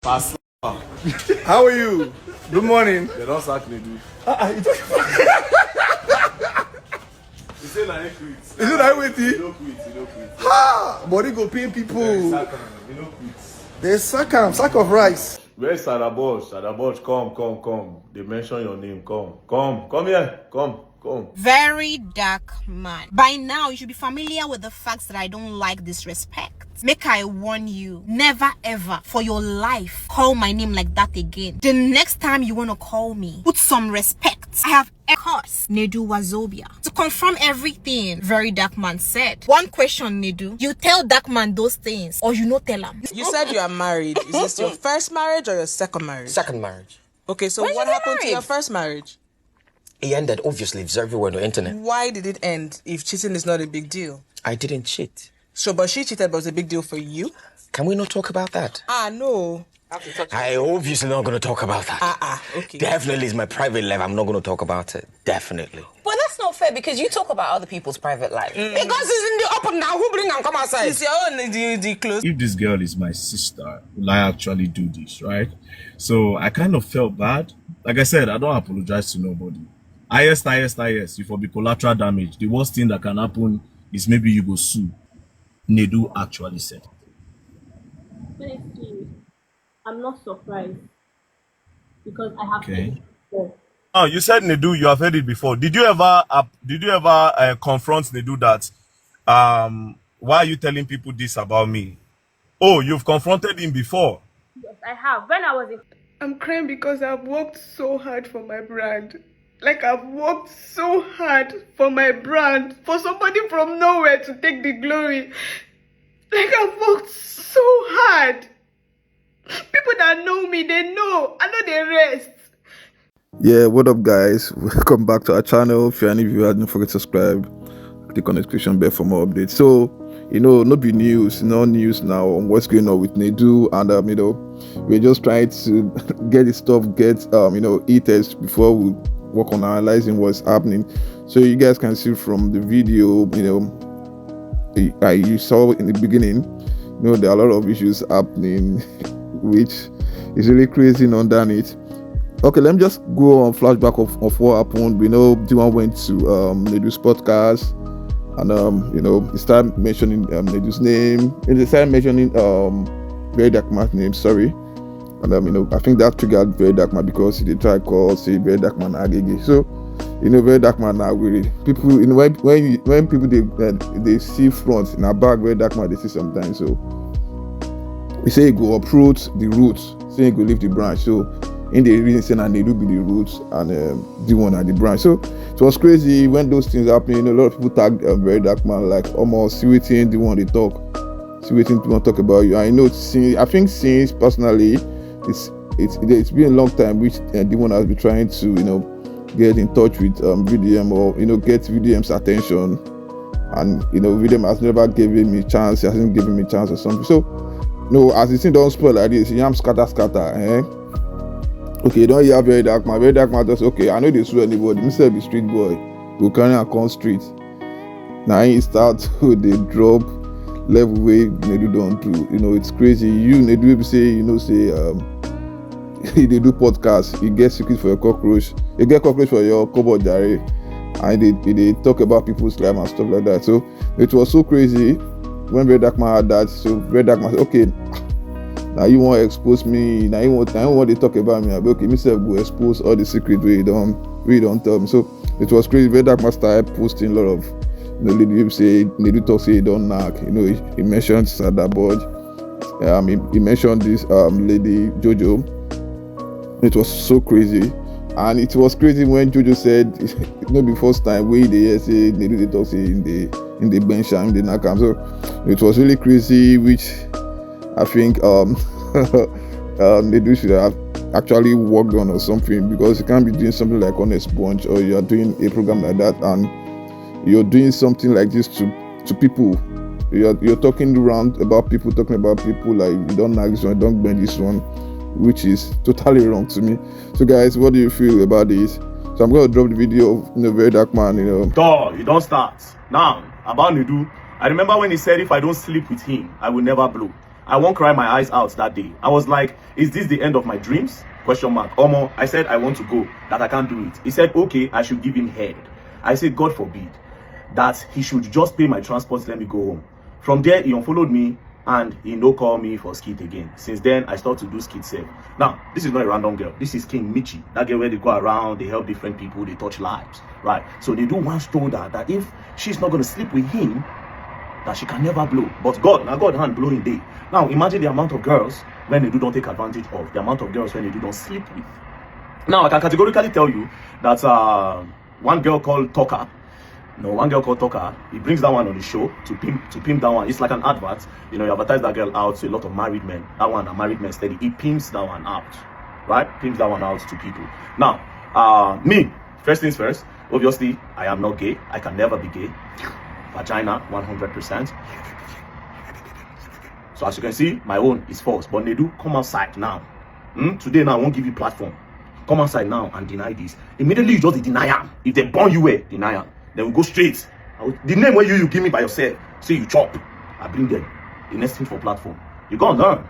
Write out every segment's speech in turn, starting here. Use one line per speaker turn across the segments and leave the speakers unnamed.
How are you? Good morning.
They don't sack Nidu.
You talking about?
You say na he quit.
Is it that way?
You don't quit. You don't quit.
Ha! Body go pay people.
You don't quit.
There's sack of rice.
Where's SAIDA Boj? SAIDA Boj, come. They mention your name. Come here. Come.
Very dark man. By now, you should be familiar with the facts that I don't like disrespect. Make I warn you, never ever for your life call my name like that again. The next time you want to call me, put some respect. I have a course, Nidu Wazobia, to confirm everything Very Dark Man said. One question, Nidu. You tell Dark Man those things or you no tell him?
You said you are married. Is this your first marriage or your second marriage?
Second marriage.
Okay, so what happened to your first marriage?
It ended, obviously. It's everywhere on the internet.
Why did it end if cheating is not a big deal?
I didn't cheat.
So, but she cheated, but it was a big deal for you?
Can we not talk about that?
No.
I obviously not going to talk about that.
Okay.
Definitely is my private life. I'm not going to talk about it. Definitely.
But that's not fair because you talk about other people's private life. Because it's in the up and down. Who bring and come outside?
It's your own the clothes.
If this girl is my sister, will I actually do this, right? So I kind of felt bad. Like I said, I don't apologize to nobody. Highest, you for be collateral damage. The worst thing that can happen is maybe you go sue. Nidu actually said.
Honestly, I'm not surprised because I have heard it before.
Oh, you said Nidu, you have heard it before. Did you ever confront Nidu that why are you telling people this about me? Oh, you've confronted him before.
Yes, I have. When I was in...
I'm crying because I've worked so hard for my brand. Like, I've worked so hard for my brand, for somebody from nowhere to take the glory. Like, I've worked so hard. People that know me, they know. I know they rest.
Yeah, what up, guys? Welcome back to our channel. If you're any viewer, don't forget to subscribe. Click on the description bell for more updates. So, no be news, no news now on what's going on with Nidu, and we're just trying to get this stuff, heated before we work on analyzing what's happening. So you guys can see from the video, you saw in the beginning, there are a lot of issues happening, which is really crazy underneath. Okay, let me just go on flashback of what happened. We know DEEONE went to Nidu's podcast, and he started mentioning Nidu's name, and they started mentioning Very Dark Man's name. Sorry. And I think that triggered Very Dark Man because they tried to say Very Dark Man agege. So Very Dark Man now really people when people they see front in a back Very Dark Man they see sometimes. So we say he go uproot the roots, say he go leave the branch. So in the reason saying that they do be the roots and DEEONE at the branch. So it was crazy when those things happening. A lot of people tagged Very Dark Man like almost see waiting DEEONE they talk, see waiting DEEONE talk about you. I think since personally. It's been a long time which DEEONE has been trying to get in touch with VDM or get VDM's attention, and VDM has never given me chance. He hasn't given me chance or something. So as the thing don't spoil like this, you am scatter. Okay, don't hear Very Dark Man. Very Dark Man just okay. I know they sue anybody. Mr. be street boy. Go carry and come street. Now he start to they drop level way Nidu don't do. It's crazy. You Nidu say they do podcasts, you get secret for your cockroach, you get cockroach for your cupboard diary, and they talk about people's life and stuff like that. So it was so crazy when Very Dark Man had that. So Very Dark Man said, okay, now you want to expose me, now you want to talk about me. I'll be okay, myself go expose all the secret we don't tell me. So it was crazy. Very Dark Man started posting a lot of people say Nidu talk say he don't knock. He mentioned SAIDA Boj. He mentioned this lady Jojo. It was so crazy, and it was crazy when Jojo said it's not the first time we they say Nidu they talk say in the bench and in the nakam. So it was really crazy, which I think Nidu should have actually worked on or something, because you can't be doing something like on a sponge, or you are doing a program like that and you're doing something like this to people. You're talking around about people, talking about people like you don't like this one, don't bend this one, which is totally wrong to me. So guys, what do you feel about this? So I'm going to drop the video of Very Dark Man.
You don't start now about Nidu. I remember when he said if I don't sleep with him I will never blow. I won't cry my eyes out that day. I was like, is this the end of my dreams? Question mark. Omo, I said I want to go, that I can't do it. He said, okay, I should give him head. I said, God forbid, that he should just pay my transport, let me go home. From there, he unfollowed me and he no call me for skit again. Since then, I started to do skit self. Now, this is not a random girl. This is King Michi. That girl where they go around, they help different people, they touch lives, right? So they do once told her that if she's not going to sleep with him, that she can never blow. But God, now God hand blowing day. Now, imagine the amount of girls when they do don't take advantage of, the amount of girls when they do don't sleep with. Now, I can categorically tell you that one girl called Tucker, he brings that one on the show to pimp that one. It's like an advert. You know, you advertise that girl out to a lot of married men. That one, a married man steady. He pimps that one out, right? Pimps that one out to people. Now, me, first things first, obviously, I am not gay. I can never be gay. Vagina, 100%. So as you can see, my own is false. But Nidu, come outside now. Today now, I won't give you platform. Come outside now and deny this. Immediately, you just deny them. If they burn you, deny them. Then we go straight. The name where you give me by yourself, say you chop, I bring them. The next thing for platform. You gonna learn.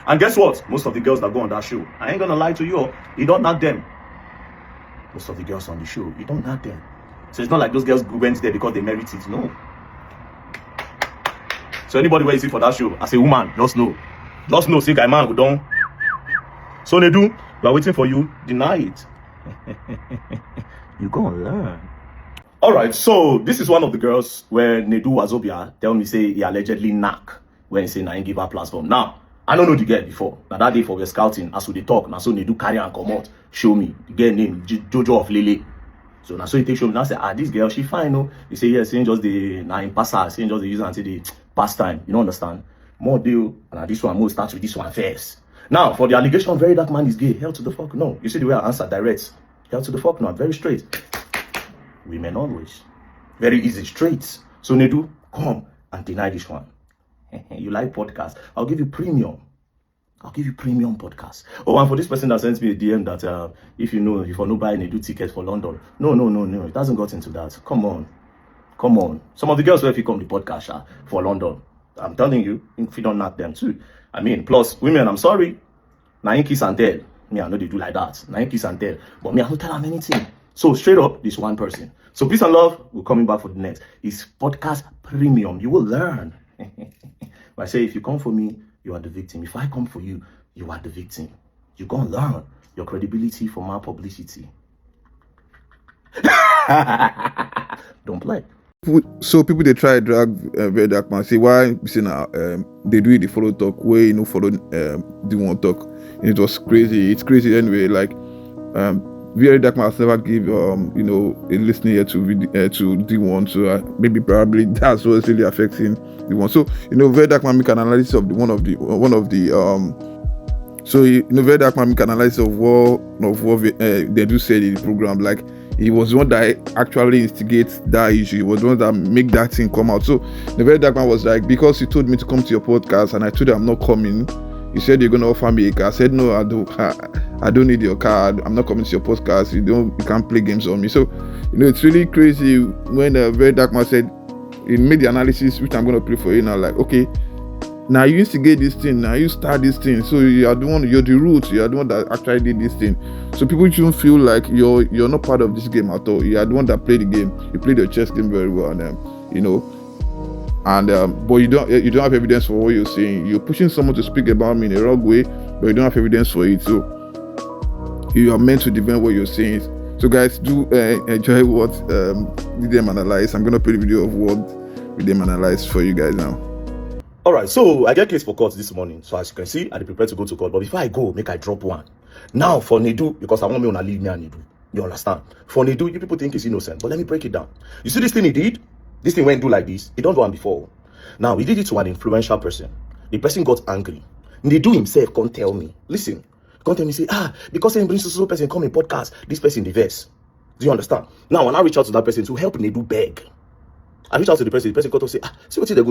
And guess what? Most of the girls that go on that show, I ain't gonna lie to you, you don't knock them. Most of the girls on the show, you don't knock them. So it's not like those girls went there because they merit it. No. So anybody where you see for that show, as a woman, just know, say guy man go down. So they do, we are waiting for you. Deny it. You gonna learn. All right, so this is one of the girls where Nidu Wazobia tell me say he allegedly knock when he say na him give her platform. Now, I don't know the girl before. Now that day for the scouting, as we dey talk, now so Nidu carry and come out, show me the girl name Jojo of Lele. So now so he take show me. Now say, this girl she fine, no. He say yes, saying just the na in passer, saying just the use until the pastime. You don't understand? More deal, and this one more start with this one first. Now for the allegation, very dark man is gay. Hell to the fuck no. You see the way I answer direct. Hell to the fuck no. I'm very straight. Women always. Very easy, straight. So Nidu, come and deny this one. You like podcast? I'll give you premium. I'll give you premium podcast. Oh, and for this person that sends me a DM that if you no buy Nidu tickets for London. No. It hasn't got into that. Come on. Some of the girls will come the podcast for London. I'm telling you, if you don't knock them too. I mean, plus women, I'm sorry. Now in kiss and tell. Me, I know they do like that. Now in kiss and tell. But me, I don't tell them anything. So straight up, this one person. So peace and love. We're coming back for the next. It's podcast premium. You will learn. But I say, if you come for me, you are the victim. If I come for you, you are the victim. You're gonna learn your credibility from our publicity. Don't play.
So people they try drag very dark man. Say why you say now they do the follow talk where you know follow the one talk. And it was crazy. It's crazy anyway. Like very dark man has never give a listening here to D1. So maybe probably that's what's really affecting D1. So very dark man make an analysis of one of the very dark man make an analysis of what they do say in the program. Like he was the one that actually instigates that issue. He was the one that make that thing come out. So the very dark man was like, because you told me to come to your podcast and I told you I'm not coming. You said you're gonna offer me a car. I said no, I don't need your car. I'm not coming to your podcast. You can't play games on me. So it's really crazy when the very dark man said he made the analysis, which I'm gonna play for you now. Like, okay, now you instigate this thing, now you start this thing. So you're the root, you're the one that actually did this thing. So people shouldn't feel like you're not part of this game at all. You're the one that played the game. You played your chess game very well, but you don't have evidence for what you're saying. You're pushing someone to speak about me in a wrong way, but you don't have evidence for it. So you are meant to defend what you're saying. So guys, do enjoy what VDM analyze. I'm gonna play the video of what VDM analyze for you guys now.
All right, so I get case for court this morning. So as you can see, I prepare to go to court. But before I go, make I drop one. Now for Nidu, because I want me to leave me and Nidu. You understand? For Nidu, you people think he's innocent, but let me break it down. You see this thing he did? This thing went do like this. He don't do one before. Now he did it to an influential person. The person got angry. Nidu himself can't tell me. Listen, can't tell me say because he brings so person come in podcast. This person diverse. Do you understand? Now when I reach out to that person to help Nidu beg. I reach out to the person got to say, see what they go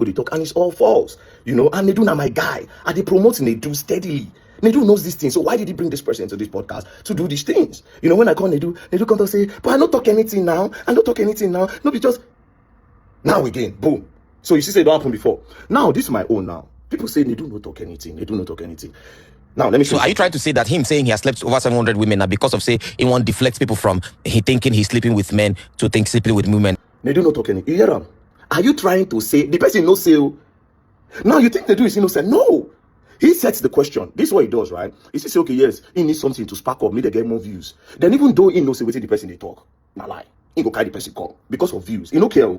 to talk, and it's all false, and Nidu now my guy, and they promote Nidu steadily. Nidu knows these things, so why did he bring this person to this podcast to do these things? When I call Nidu come to say, but I don't talk anything now, no, because now again, boom. So you see, say it don't happen before. Now, this is my own now. People say they do not talk anything. They do not talk anything. Now, let me show
So are you trying to say that him saying he has slept with over 700 women now because of, say, he won't deflect people from he thinking he's sleeping with men to think sleeping with women?
They do not talk anything. You hear them? Are you trying to say the person no say? Now you think they do is innocent? No. He sets the question. This is what he does, right? He says, okay, yes, he needs something to spark up, make they get more views. Then even though he knows what the person they talk, not lie, he go carry the person call because of views. He don't care.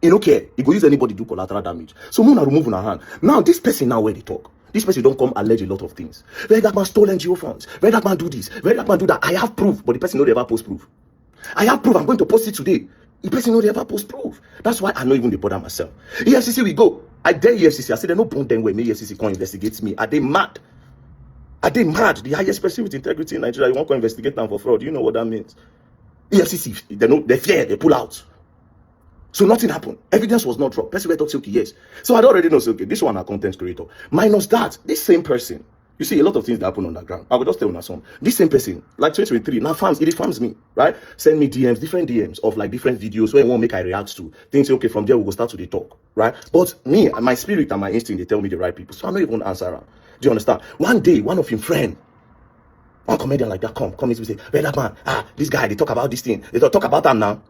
He don't care. He go use anybody to do collateral damage. So Mona remove on her hand. Now this person now where they talk. This person don't come allege a lot of things. VDarkman stole NGO funds. VDarkman do this. VDarkman do that. I have proof, but the person don't ever post proof. I have proof. I'm going to post it today. The person don't ever post proof. That's why I know even they bother myself. EFCC we go. I dare EFCC. I said they no bond them when me EFCC come investigate me. Are they mad? Are they mad? The highest person with integrity in Nigeria, you want to investigate them for fraud. You know what that means? EFCC, they fear, they pull out. So nothing happened. Evidence was not dropped. Person thought, okay, yes. So I already know, okay, this one a content creator. Minus that, this same person, you see a lot of things that happen on the ground. I will just tell you some. This same person, like 2023, now fans, it farms me, right? Send me DMs, different DMs of like different videos where I want make I react to. Things, okay, from there we will start to the talk, right? But me, my spirit and my instinct, they tell me the right people. So I'm not even answer around. Do you understand? One day, one of him friend, one comedian like that come and say, VDarkman, this guy, they talk about this thing. They talk about that now.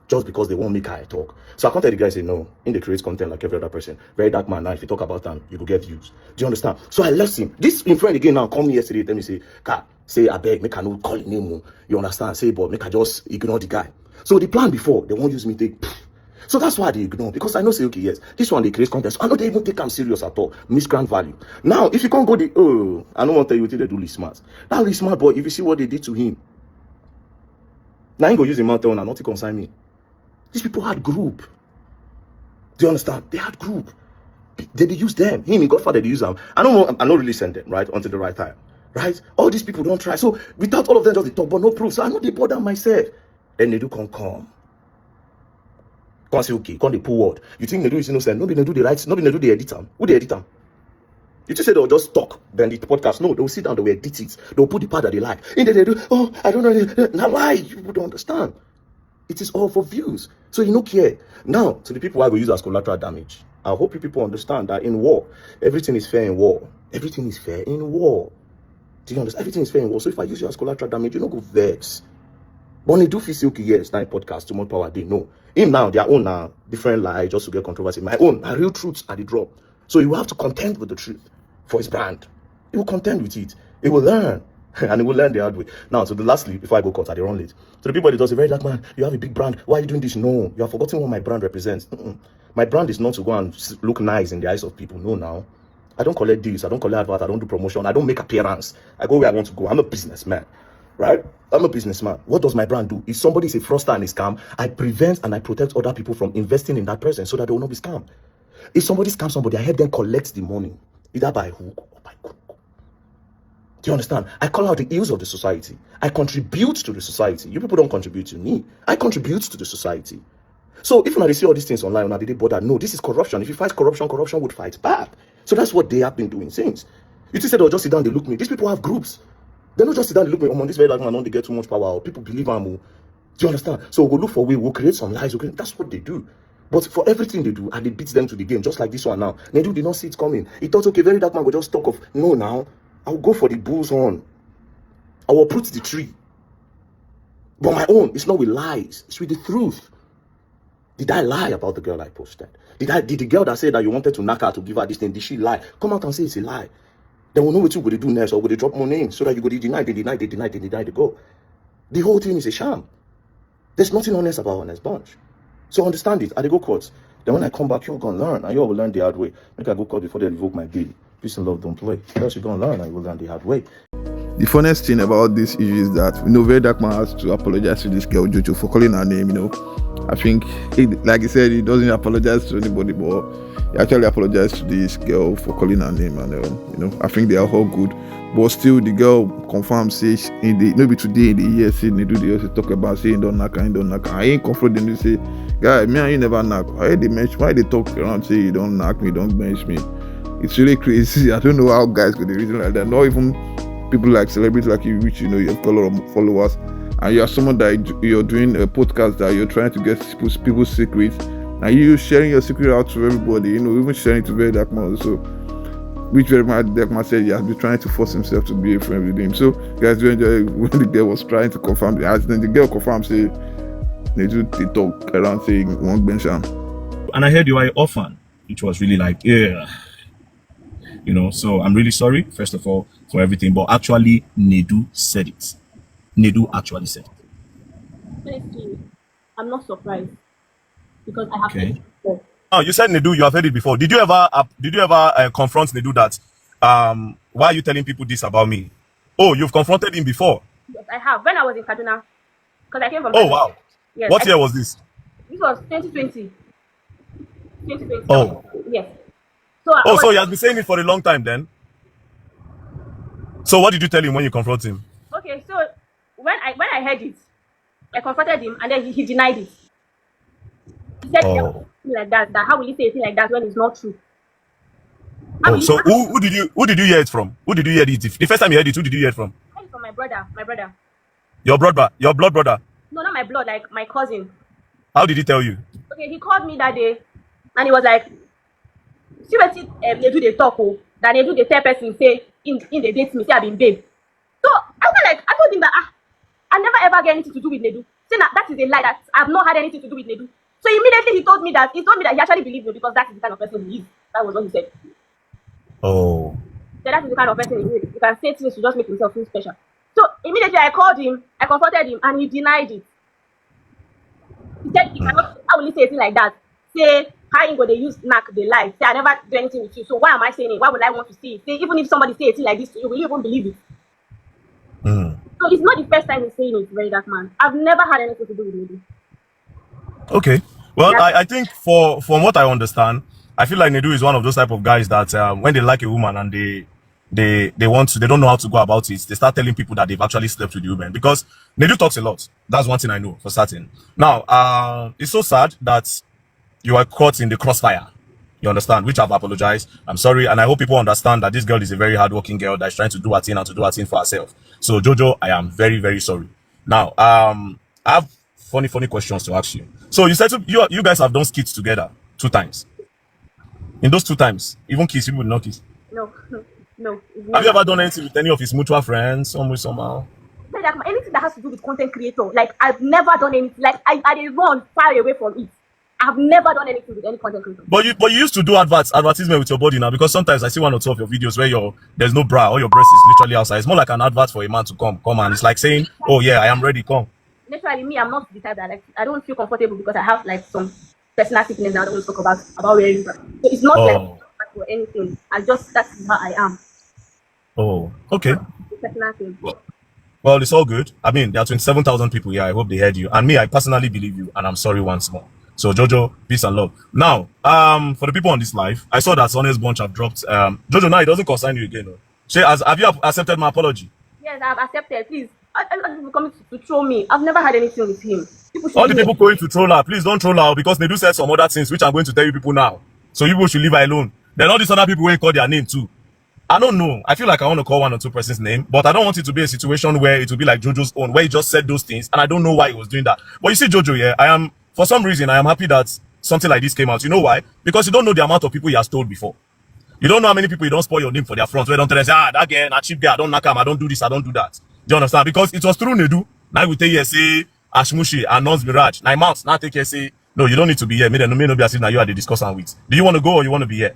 Just because they won't make I talk. So I can't tell the guy, say no, in the create content like every other person. VDarkman, now if you talk about them, you will get views. Do you understand? So I left him. This in friend again now call me yesterday, tell me say, say I beg, make I no call him name. You understand? Say, but make I just ignore the guy. So the plan before, they won't use me take. So that's why they ignore, because I know say, okay, yes, this one they create content. So I know they even take them serious at all. Misgrant value. Now, if you can't go I don't want to tell you what they do smart. That really smart boy, if you see what they did to him, now he go use the mouth and not to consign me. These people had group. Do you understand? They had group. They use them. Him and Godfather, they use them. I don't really send them, right? Until the right time. Right? All these people don't try. So without all of them just they talk, but no proof. So I know they bother myself. Then they do come. Can't say, okay, can't they pull word. You think they do is innocent? Nobody they do the rights, nobody they do the edit them. Who they edit them? You just say they'll just talk, then the podcast. No, they'll sit down, they'll edit it. They'll put the part that they like. And then they do, I don't know. Now why? You don't understand. It is all for views. So you don't care. Now, to the people I will use as collateral damage, I hope you people understand that in war, everything is fair in war. Everything is fair in war. Do you understand? Everything is fair in war. So if I use you as collateral damage, you don't go vex. But when they do feel okay, yes, 9 podcasts, too much power, they know. Him now, their own different lie just to get controversy. My own, my real truths are the drop. So you have to contend with the truth for his brand. He will contend with it. He will learn. And he will learn the hard way. Now, so the lastly, before I go cut, I run late. So the people that say, VDarkman, you have a big brand. Why are you doing this? No, you have forgotten what my brand represents. My brand is not to go and look nice in the eyes of people. No, now. I don't collect deals. I don't collect advert. I don't do promotion. I don't make appearance. I go where I want to go. I'm a businessman. Right? I'm a businessman. What does my brand do? If somebody is a fraudster and a scam, I prevent and I protect other people from investing in that person so that they will not be scammed. If somebody scams somebody, I help them collect the money, either by hook or by crook. Do you understand? I call out the ills of the society. I contribute to the society. You people don't contribute to me. I contribute to the society. So if you see all these things online, they bother. No, this is corruption. If you fight corruption, corruption would fight back. So that's what they have been doing since. You just said they'll just sit down, they look me. These people have groups. They don't just sit down and look me. On this VDarkman, they get too much power. People believe I'm. Do you understand? So we'll look for a way, we'll create some lies. That's what they do. But for everything they do, and they beat them to the game, just like this one now. Nidu did not see it coming. He thought, okay, VDarkman will just talk of, no, now, I'll go for the bull's horn. I will uproot the tree. But my own, it's not with lies. It's with the truth. Did I lie about the girl I posted? Did the girl that said that you wanted to knock her to give her this thing, did she lie? Come out and say it's a lie. Then we'll know what you would do next, or would they drop more names so that you go, they deny, they go. The whole thing is a sham. There's nothing honest about honest bunch. So understand it. I go court. Then when I come back, you're gonna learn, and you will learn the hard way. Make I go court before they revoke my bail. Peace and love don't play. Else you're gonna learn, and you will learn the hard way.
The funniest thing about this issue is that VDarkman has to apologize to this girl Jojo for calling her name. I think, like he said, he doesn't apologize to anybody, but he actually apologized to this girl for calling her name, and I think they are all good. But still, the girl confirmed says maybe today in the year, say they also talk about saying don't knock. I ain't confronting you, say, guy, me and you never knock. Why they talk around say you don't knock me, don't bench me? It's really crazy. I don't know how guys could do reason like that. Not even people like celebrities like you, which you have a lot of followers, and you are someone that you're doing a podcast that you're trying to get people's secrets, and you sharing your secret out to everybody, even sharing to Very Dark Man also, which Very Dark Man said he has been trying to force himself to be a friend with him. So guys, do enjoy when the girl was trying to confirm the as then the girl confirmed say they do the talk around saying one bencham.
And I heard you are an orphan, which was really like, yeah. So I'm really sorry, first of all, for everything. But actually, Nidu said it. Nidu actually said it.
Honestly, I'm not surprised because I have heard it before.
Oh, you said Nidu, you have heard it before. Did you ever confront Nidu that why are you telling people this about me? Oh, you've confronted him before.
Yes, I have. When I was in Kaduna, because I came from.
Oh wow.
Yes,
what year was this?
This was 2020. 2020.
Oh.
Yes.
So he has been saying it for a long time then. So what did you tell him when you confront him?
Okay, so when I heard it, I confronted him and then he denied it. He said like that how will he say a thing like that when it's not true?
So who did you hear it from? Who did you hear it? The first time you heard it, who did you hear it from?
I heard it from my brother.
Your blood brother?
No, not my blood, like my cousin.
How did he tell you?
Okay, he called me that day and he was like, see what they do the talk, that they do the third person say in the date me say I've been babe. So I told him that I never ever get anything to do with Nedu. Saying that is a lie, that I've not had anything to do with Nedu. So immediately he told me that he actually believed me because that is the kind of person he is. That was what he said.
Oh.
So that is the kind of person he is. You can say things to just make himself feel special. So immediately I called him, I confronted him, and he denied it. He said he cannot. How will he say a thing like that? Say how you go they use knack they lie. Say I never do anything with you. So why am I saying it? Why would I want to say it? Say even if somebody say a thing like this to you, will you even believe it? So it's not the first time he's saying it, Very Dark Man. I've never had anything to do with Nedu.
Okay. Well, I think from what I understand, I feel like Nedu is one of those type of guys that when they like a woman and they don't know how to go about it, they start telling people that they've actually slept with the woman, because Nedu talks a lot. That's one thing I know for certain. Now, it's so sad that you are caught in the crossfire. You understand? Which I've apologized. I'm sorry, and I hope people understand that this girl is a very hardworking girl that's trying to do her thing and to do her thing for herself. So Jojo, I am very, very sorry. Now, I have funny questions to ask you. So you said you guys have done skits together 2 times. In those 2 times, even kiss, people did not kiss.
No.
Have you ever done anything with any of his mutual friends, somehow?
Anything that has to do with content creator, like I've never done anything. Like I run far away from it. I've never done anything with any content creator.
But you used to do advertisement with your body now, because sometimes I see 1 or 2 of your videos where there's no bra, or your breast is literally outside. It's more like an advert for a man to come and it's like saying, oh yeah, I am ready, come.
Literally, me, I'm not the type that I don't feel comfortable because I have like some personal sickness that I don't want to talk about wearing bra. So it's not like or anything. That's how I am.
Oh, okay.
Personal thing.
Well, it's all good. I mean, there are 27,000 people here. I hope they heard you. And me, I personally believe you, and I'm sorry once more. So Jojo, peace and love. Now, for the people on this live, I saw that Sonny's Bunch have dropped. Jojo, now it doesn't concern you again. No? Have you accepted my apology?
Yes, I've accepted. Please, people coming to troll me. I've never had anything with him.
All the people going to troll her, please don't troll her, because Nedu said some other things which I'm going to tell you people now. So you people should leave her alone. Then all these other people will call their name too. I don't know. I feel like I want to call 1 or 2 persons' name, but I don't want it to be a situation where it will be like Jojo's own, where he just said those things, and I don't know why he was doing that. But you see, Jojo, yeah, for some reason, I am happy that something like this came out. You know why? Because you don't know the amount of people he has told before. You don't know how many people you don't spoil your name for their front, where don't tell us, that guy, that cheap guy, I don't knock him, I don't do this, I don't do that. Do you understand? Because it was through Nedu. Now we tell you, say, Ashmushi and Nons Mirage. 9 months, now take you, say, no, you don't need to be here. May not be as if now you are the discussant with. Do you want to go or you want to be here?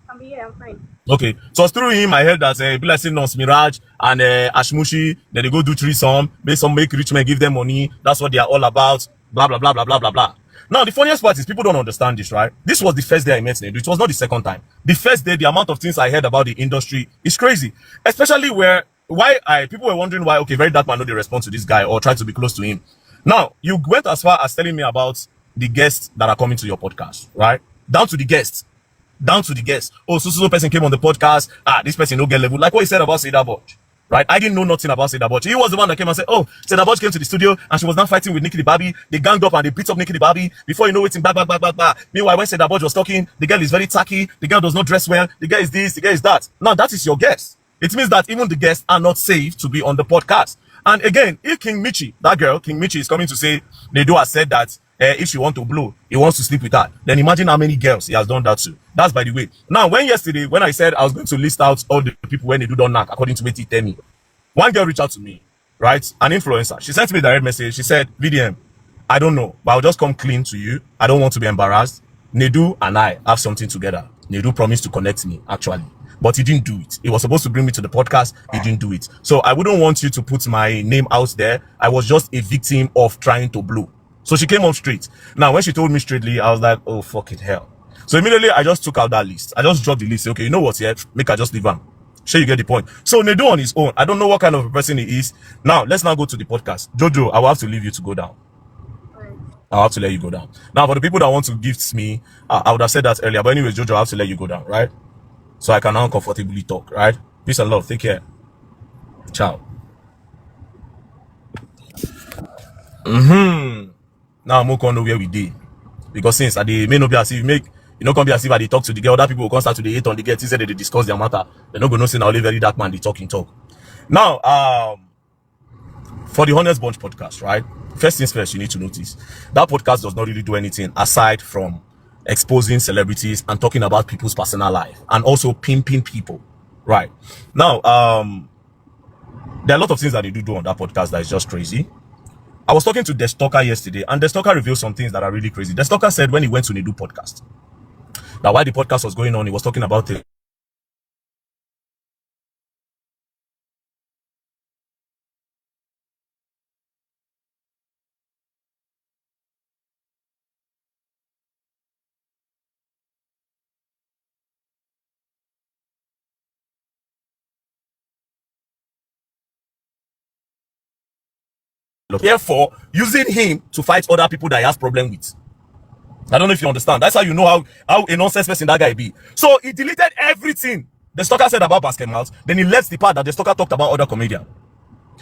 I'm here, I'm fine.
Okay, so through him, I heard that people like saying Nons Mirage and Ashmushi, then they go do threesome, make rich men give them money. That's what they are all about. Blah, blah, blah, blah, blah, blah, blah. Now, the funniest part is people don't understand this, right? This was the first day I met Nedu. It was not the second time. The first day, the amount of things I heard about the industry is crazy. Especially people were wondering why, okay, Very Dark Man, no, they respond to this guy or try to be close to him. Now, you went as far as telling me about the guests that are coming to your podcast, right? Down to the guests. Oh, so person came on the podcast. This person no get level. Like what he said about SAIDA BOJ. Right? I didn't know nothing about SAIDA BOJ. He was the one that came and said, oh, SAIDA BOJ came to the studio and she was now fighting with Nikki the Barbie. They ganged up and they beat up Nikki the Barbie. Before you know it, back. Meanwhile, when SAIDA BOJ was talking, the girl is very tacky. The girl does not dress well. The girl is this, the girl is that. Now, that is your guest. It means that even the guests are not safe to be on the podcast. And again, if King Michi, that girl, King Michi, is coming to say, Nedu has said that if she want to blow, he wants to sleep with her. Then imagine how many girls he has done that to. That's by the way. Now, when I said I was going to list out all the people when they do don't knock, according to what he tell me, one girl reached out to me, right? An influencer. She sent me a direct message. She said, VDM, I don't know, but I'll just come clean to you. I don't want to be embarrassed. Nidu and I have something together. Nidu promised to connect me, actually. But he didn't do it. He was supposed to bring me to the podcast. He didn't do it. So I wouldn't want you to put my name out there. I was just a victim of trying to blow. So she came on straight. Now, when she told me straightly, I was like, oh, fucking hell. So immediately, I just took out that list. I just dropped the list. Say, okay, you know what? Yeah, make her just leave him. Sure, you get the point. So Nidu on his own. I don't know what kind of a person he is. Now, let's now go to the podcast. Jojo, I will have to leave you to go down. I'll have to let you go down. Now, for the people that want to gift me, I would have said that earlier. But anyways, Jojo, I have to let you go down, right? So I can now comfortably talk, right? Peace and love. Take care. Ciao. Now I'm going to know where we did. Because since they may not be as if come be as if they talk to the girl, other people will come start to the hate on the girl, instead they discuss their matter. They're not going to say now only very dark man, they talk. Now, for the Honest Bunch podcast, right? First things first, you need to notice that podcast does not really do anything aside from exposing celebrities and talking about people's personal life and also pimping people, right? Now, there are a lot of things that they do on that podcast that is just crazy. I was talking to The Stalker yesterday, and The Stalker revealed some things that are really crazy. The Stalker said when he went to Nidu podcast, that while the podcast was going on, he was talking about it. Therefore, using him to fight other people that he has problem with. I don't know if you understand. That's how you know how a nonsense person that guy be. So he deleted everything The Stalker said about basket mouth. Then he left the part that The Stalker talked about other comedian.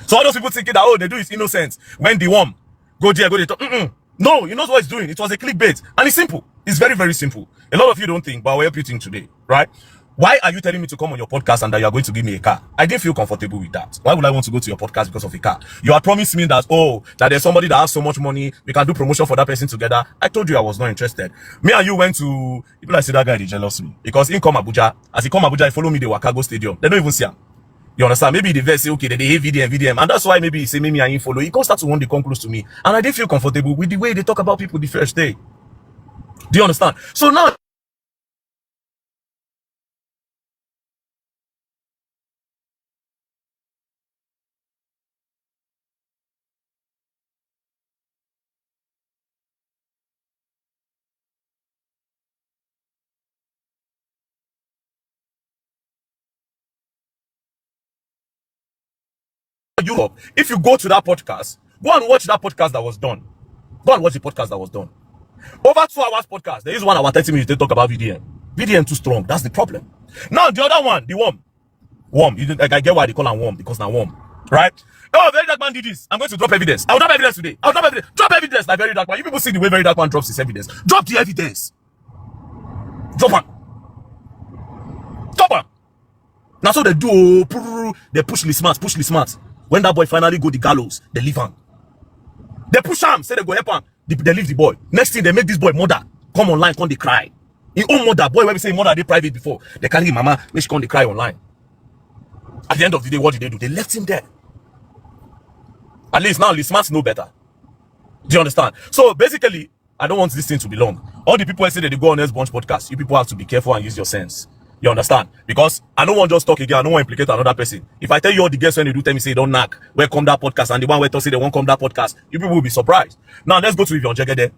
So all those people thinking that, oh, they do is innocent. When the worm go there, go there. No, you know what it's doing. It was a clickbait. And it's simple. It's very, very simple. A lot of you don't think, but I will help you think today, right? Why are you telling me to come on your podcast and that you are going to give me a car? I didn't feel comfortable with that. Why would I want to go to your podcast because of a car? You had promised me that, oh, that there's somebody that has so much money, we can do promotion for that person together. I told you I was not interested. Me and you went to, people like say that guy, they jealous me. Because in come Abuja, as he come Abuja, he follow me, the Wakago Stadium. They don't even see him. You understand? Maybe the verse say, okay, they hate VDM. And that's why maybe he say, maybe I ain't follow. He can't start to want to come close to me. And I didn't feel comfortable with the way they talk about people the first day. Do you understand? So now, Europe, if you go to that podcast, go and watch that podcast that was done. Go and watch the podcast that was done. Over 2 hours podcast. There is 1 hour 30 minutes to talk about VDM. VDM too strong. That's the problem. Now the other one, the worm. I get why they call him worm, because now worm, right? Oh, Very Dark Man did this. I'm going to drop evidence. I'll drop evidence today. Drop evidence like Very Dark Man. You people see the way Very Dark Man drops his evidence. Drop the evidence. Drop one. Drop one. Now so they do. They push the smart. When that boy finally go the gallows, they leave him. They push him, say they go help him. They leave the boy. Next thing, they make this boy mother come online, come they cry. His own mother, boy, when we say mother, they private before. They carry him, mama, when she come they cry online. At the end of the day, what did they do? They left him there. At least now, the smarts know better. Do you understand? So basically, I don't want this thing to be long. All the people who say that they go on Honest Bunch podcast, you people have to be careful and use your sense. You understand? Because I don't want just talk again. I don't want to implicate another person. If I tell you all the guests when they do tell me say don't knock, where come that podcast, and the one where to say they won't come that podcast, you people will be surprised. Now let's go to Ivion Jegede.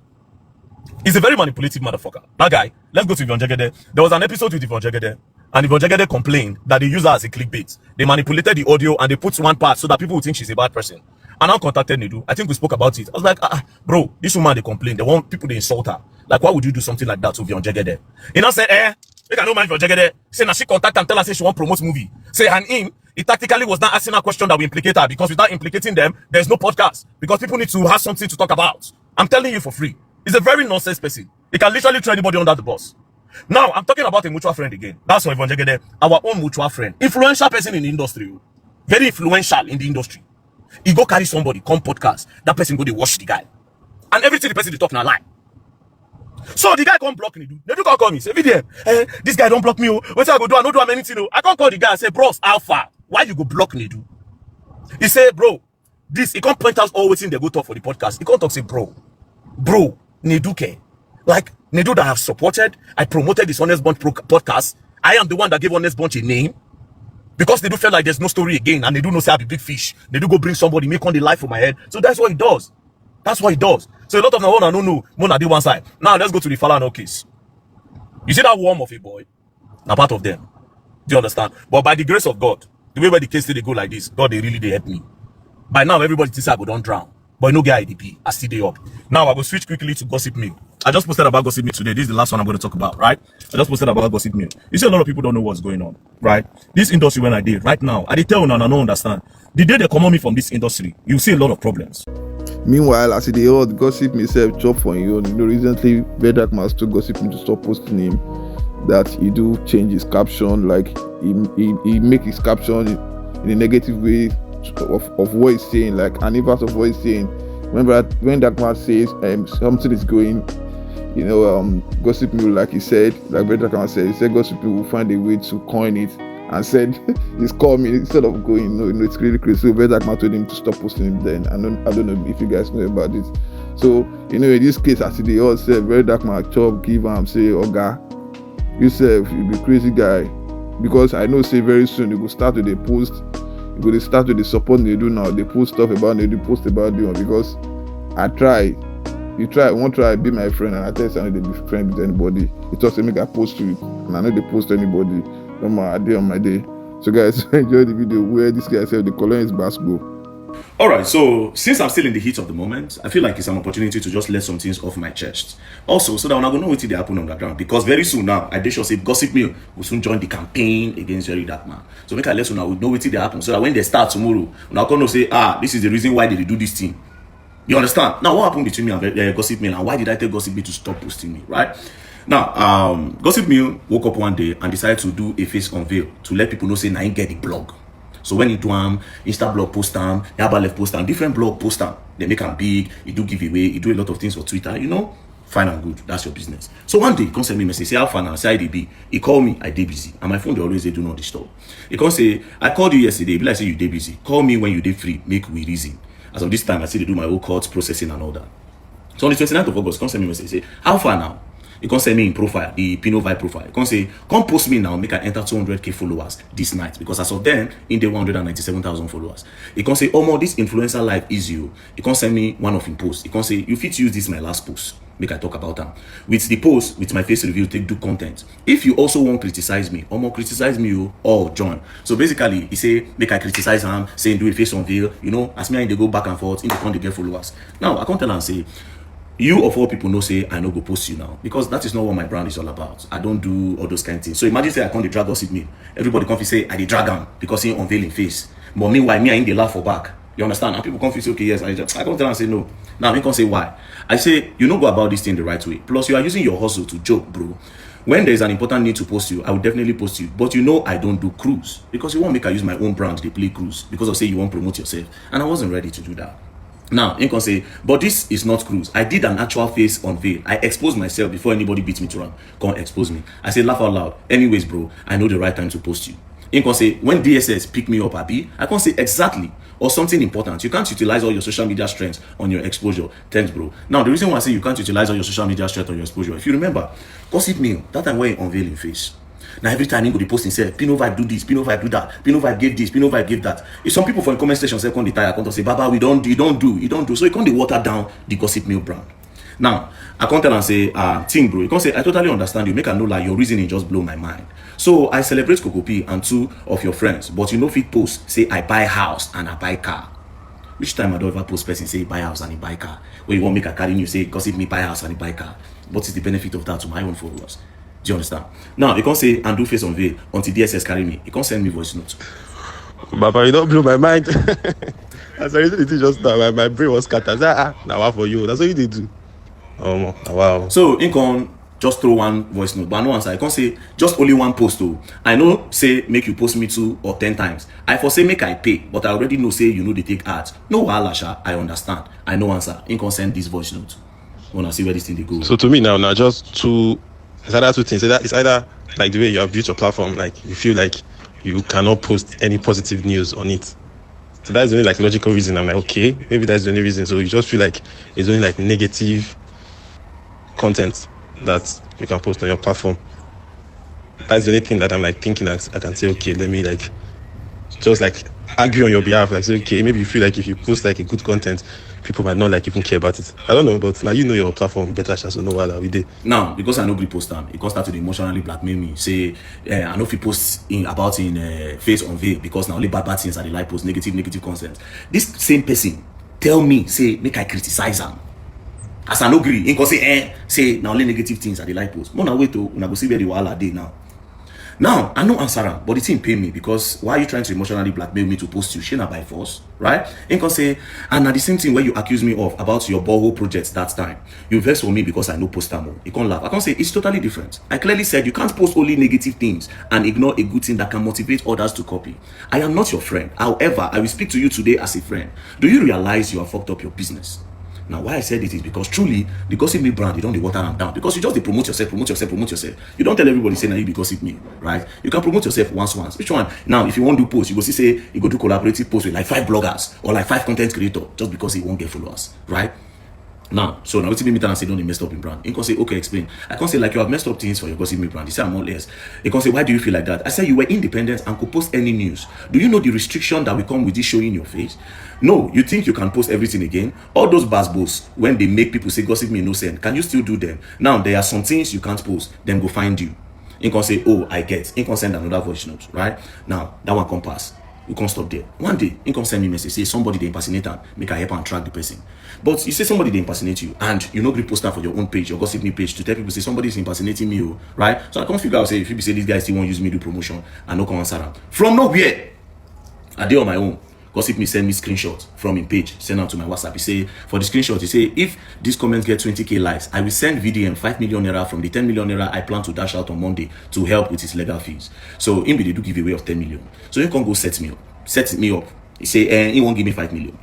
He's a very manipulative motherfucker. That guy. Let's go to Ivion Jegede. There was an episode with Ivion Jegede, and Ivion Jegede complained that they use her as a clickbait. They manipulated the audio and they put one part so that people would think she's a bad person. And I contacted Nidu. I think we spoke about it. I was like, bro, this woman they complain. They want people to insult her. Like, why would you do something like that to Ivion Jegede? You know, said, we can no mind for Jegede. Say, now she contact and tell her say she want promote movie. Say, and him, he tactically was not asking her question that we implicate her, because without implicating them, there's no podcast. Because people need to have something to talk about. I'm telling you for free. He's a very nonsense person. He can literally throw anybody under the bus. Now, I'm talking about a mutual friend again. That's from Ivion Jegede, our own mutual friend. Influential person in the industry. Very influential in the industry. He go carry somebody, come podcast. That person go, they watch the guy. and everything the person they talk now lie. So the guy can't block Nidu. Nidu can't call me. Say, VDM, this guy don't block me. What I go do? I don't do anything. I can't call the guy and say, bros, Alpha, why you go block Nidu? He say, bro, this, he can't point out all waiting they go talk for the podcast. He can't talk, say, bro, Nidu care. Like, Nidu that I have supported, I promoted this Honest Bunch podcast. I am the one that gave Honest Bunch a name. Because they do feel like there's no story again, and they do not say I be big fish. They do go bring somebody, make on the life for my head. So that's what he does. That's what he does. So a lot of them want to know, Mona did one side. Now let's go to the Falano case. You see that worm of a boy? Now part of them. Do you understand? But by the grace of God, the way where the case they go like this, God, they help me. By now, everybody thinks I go don't drown. But no get IDP. I still day up. Now I will switch quickly to Gossip Mill. I just posted about Gossip Mill today. This is the last one I'm going to talk about, right? I just posted about Gossip Mill. You see, a lot of people don't know what's going on, right? This industry, when I did, right now, I did tell you and I don't understand. The day they come on me from this industry, you see a lot of problems.
Meanwhile, as the old Gossip myself chop for you, recently VDarkMan told Gossip me to stop posting him, that he do change his caption, like he make his caption in a negative way of what he's saying, like an inverse of what he's saying. Remember when DARKMAN says something is going, Gossip Mill, like he said, like VDarkMan said, he said Gossip Mill will find a way to coin it, and said he's called me instead of going. It's really crazy. So VDarkMan told him to stop posting him. Then I don't know if you guys know about this. So in this case, as they all said, VDarkMan chop give him say, Oga, yourself, you be crazy guy, because I know say very soon you go start with the post. You go start with the support Nidu now. They post stuff about Nidu, post about Dion, because I won't try be my friend, and I tell you I know they be friend with anybody. It also make I post to it, and I know they post to anybody. No matter day on my day. So guys, enjoy the video where this guy said the color is basketball.
Alright, so since I'm still in the heat of the moment, I feel like it's an opportunity to just let some things off my chest. Also, so that when I go know what they happen on the ground, because very soon now, I sure say Gossip Mill will soon join the campaign against VDarkMan. So make I let you know know what they happen, so that when they start tomorrow, when I come say, this is the reason why they do this thing. You understand? Now, what happened between me and Gossip Mill, and why did I tell Gossip Mill to stop posting me, right? Now, Gossip Mill woke up one day and decided to do a face unveil to let people know say, now he get the blog. So when he do Insta blog post them, Yaba left post them, different blog post them, they make them big, he do giveaway, he do a lot of things for Twitter, fine and good, that's your business. So one day, he come send me a message, say, how far now, say IDB. He call me, I dey busy, and my phone they always say, do not disturb. He come say, I called you yesterday, be like say you dey busy, call me when you dey free, make we reason. As of this time, I say they do my whole court processing and all that. So on the 29th of August, he come send me a message, say, how far now? You can send me in profile, the Pino Vibe profile. You can say, come post me now, make I enter 200k followers this night. Because as of then, in the 197,000 followers. You can say, oh, this influencer life is you. You can send me one of your posts. You can say, you fit use this my last post. Make I talk about them. With the post, with my face review, take do content. If you also want to criticize me, criticize me, or join. So basically, he say, make I criticize him, saying do a face unveil. As me and they go back and forth, in the they get followers. Now, I can't tell and say, you of all people know say I no go post you now, because that is not what my brand is all about. I don't do all those kind of things. So imagine say I can't drag Gossip Mill. Everybody come say I dey drag him because he unveiling face. But meanwhile, me I in the laugh for back. You understand? And people come say, okay, yes, I come tell and say no. Now me can say why. I say you don't go about this thing the right way. Plus you are using your hustle to joke, bro. When there is an important need to post you, I will definitely post you. But I don't do cruise, because you won't make I use my own brand. They play cruise because of say you won't promote yourself, and I wasn't ready to do that. Now, you can say, but this is not cruise. I did an actual face unveil. I exposed myself before anybody beats me to run. Can't expose me. I say, laugh out loud. Anyways, bro, I know the right time to post you. You can say, when DSS pick me up, Abi, I can't say exactly, or something important. You can't utilize all your social media strengths on your exposure. Thanks, bro. Now, the reason why I say you can't utilize all your social media strength on your exposure, if you remember, Gossip Mill, that time when you unveil in face. Now every time he go to post himself, Pino Vibe do this, Pino Vibe do that, Pino Vibe give this, Pino Vibe give that. If some people from the comment section say come tire, come to say, Baba, you don't do. So you can't water down the Gossip Mill brand. Now, I can't tell and say, thing bro, you can't say, I totally understand you, make a know like your reasoning just blow my mind. So I celebrate Kokopi and two of your friends, but you know fit post, say I buy house and I buy car. Which time I don't ever post person say buy house and he buy car? When you want make a carry you say Gossip me buy house and he buy car. What is the benefit of that to my own followers? Do you understand? Now, you can't say and do face unveil until DSS carry me. You can't send me voice notes.
Papa, you don't blow my mind. As I read it just now, my brain was scattered. Now what for you? That's what you did do. Oh wow.
So, in con just throw one voice note, but I no answer. I can't say just only one post though. I know say make you post me 2 or 10 times. I for say make I pay, but I already know say you know they take ads. No wahala sha, I understand. I no answer. In can send this voice note. Wanna see where this thing they go.
So to me now just two, it's either two things. It's either like the way you have built your platform, like you feel like you cannot post any positive news on it. So that's the only like logical reason. I'm like, okay, maybe that's the only reason. So you just feel like it's only like negative content that you can post on your platform. That's the only thing that I'm like thinking that I can say, okay, let me like just like argue on your behalf. Like say, okay, maybe you feel like if you post like a good content, people might not like even care about it. I don't know, but now you know your platform better, so know what we did.
Now, because I know we post them, it can start to emotionally blackmail me. Say, I know if you post about face on veil because now only bad things are the like post negative content. This same person tell me, say, make I criticize them. As I no agree, he can say now only negative things are the like post. More now wait to go see where the wahala dey now. Now, I no answer am, but the thing pay me because why are you trying to emotionally blackmail me to post you? She na by force, right? He can say, and now the same thing where you accuse me of about your borehole project that time. You vex for me because I no post them. You can't laugh. I can say it's totally different. I clearly said you can't post only negative things and ignore a good thing that can motivate others to copy. I am not your friend. However, I will speak to you today as a friend. Do you realize you have fucked up your business? Now, why I said it is because truly, the Gossip Me brand, you don't water them down. Because you just promote yourself. You don't tell everybody say, now you be Gossip Me, right? You can promote yourself once. Which one? Now, if you want to do post, you go see say, you go do collaborative post with like 5 bloggers or like 5 content creators just because you won't get followers, right? Now, so now, what's me and say, don't messed up in brand? You can say, okay, explain. I can say, like, you have messed up things for your Gossip Me brand. You say, I'm not less. You can say, why do you feel like that? I say, you were independent and could post any news. Do you know the restriction that will come with this showing your face? No, you think you can post everything again? All those basbos, when they make people say Gossip Me no sense, can you still do them? Now, there are some things you can't post. Then go find you. You can say, oh, I get. You can send another voice note, right? Now, that one can pass. You can't stop there. One day, you can send me a message, say somebody they impersonate and make a help and track the person. But you say somebody they impersonate you, and you know the poster for your own page, your Gossip Me page, to tell people say somebody is impersonating me, right? So I can't figure out say if you say this guy still won't use me to do promotion, and no come answer them. From nowhere, I did on my own. Gossip Me send me screenshot from his page, send out to my WhatsApp. He say for the screenshot, he say if this comments get 20k likes, I will send VDM 5 million naira from the 10 million naira I plan to dash out on Monday to help with his legal fees. So him they do giveaway of 10 million. So he can go set me up. He say he won't give me 5 million.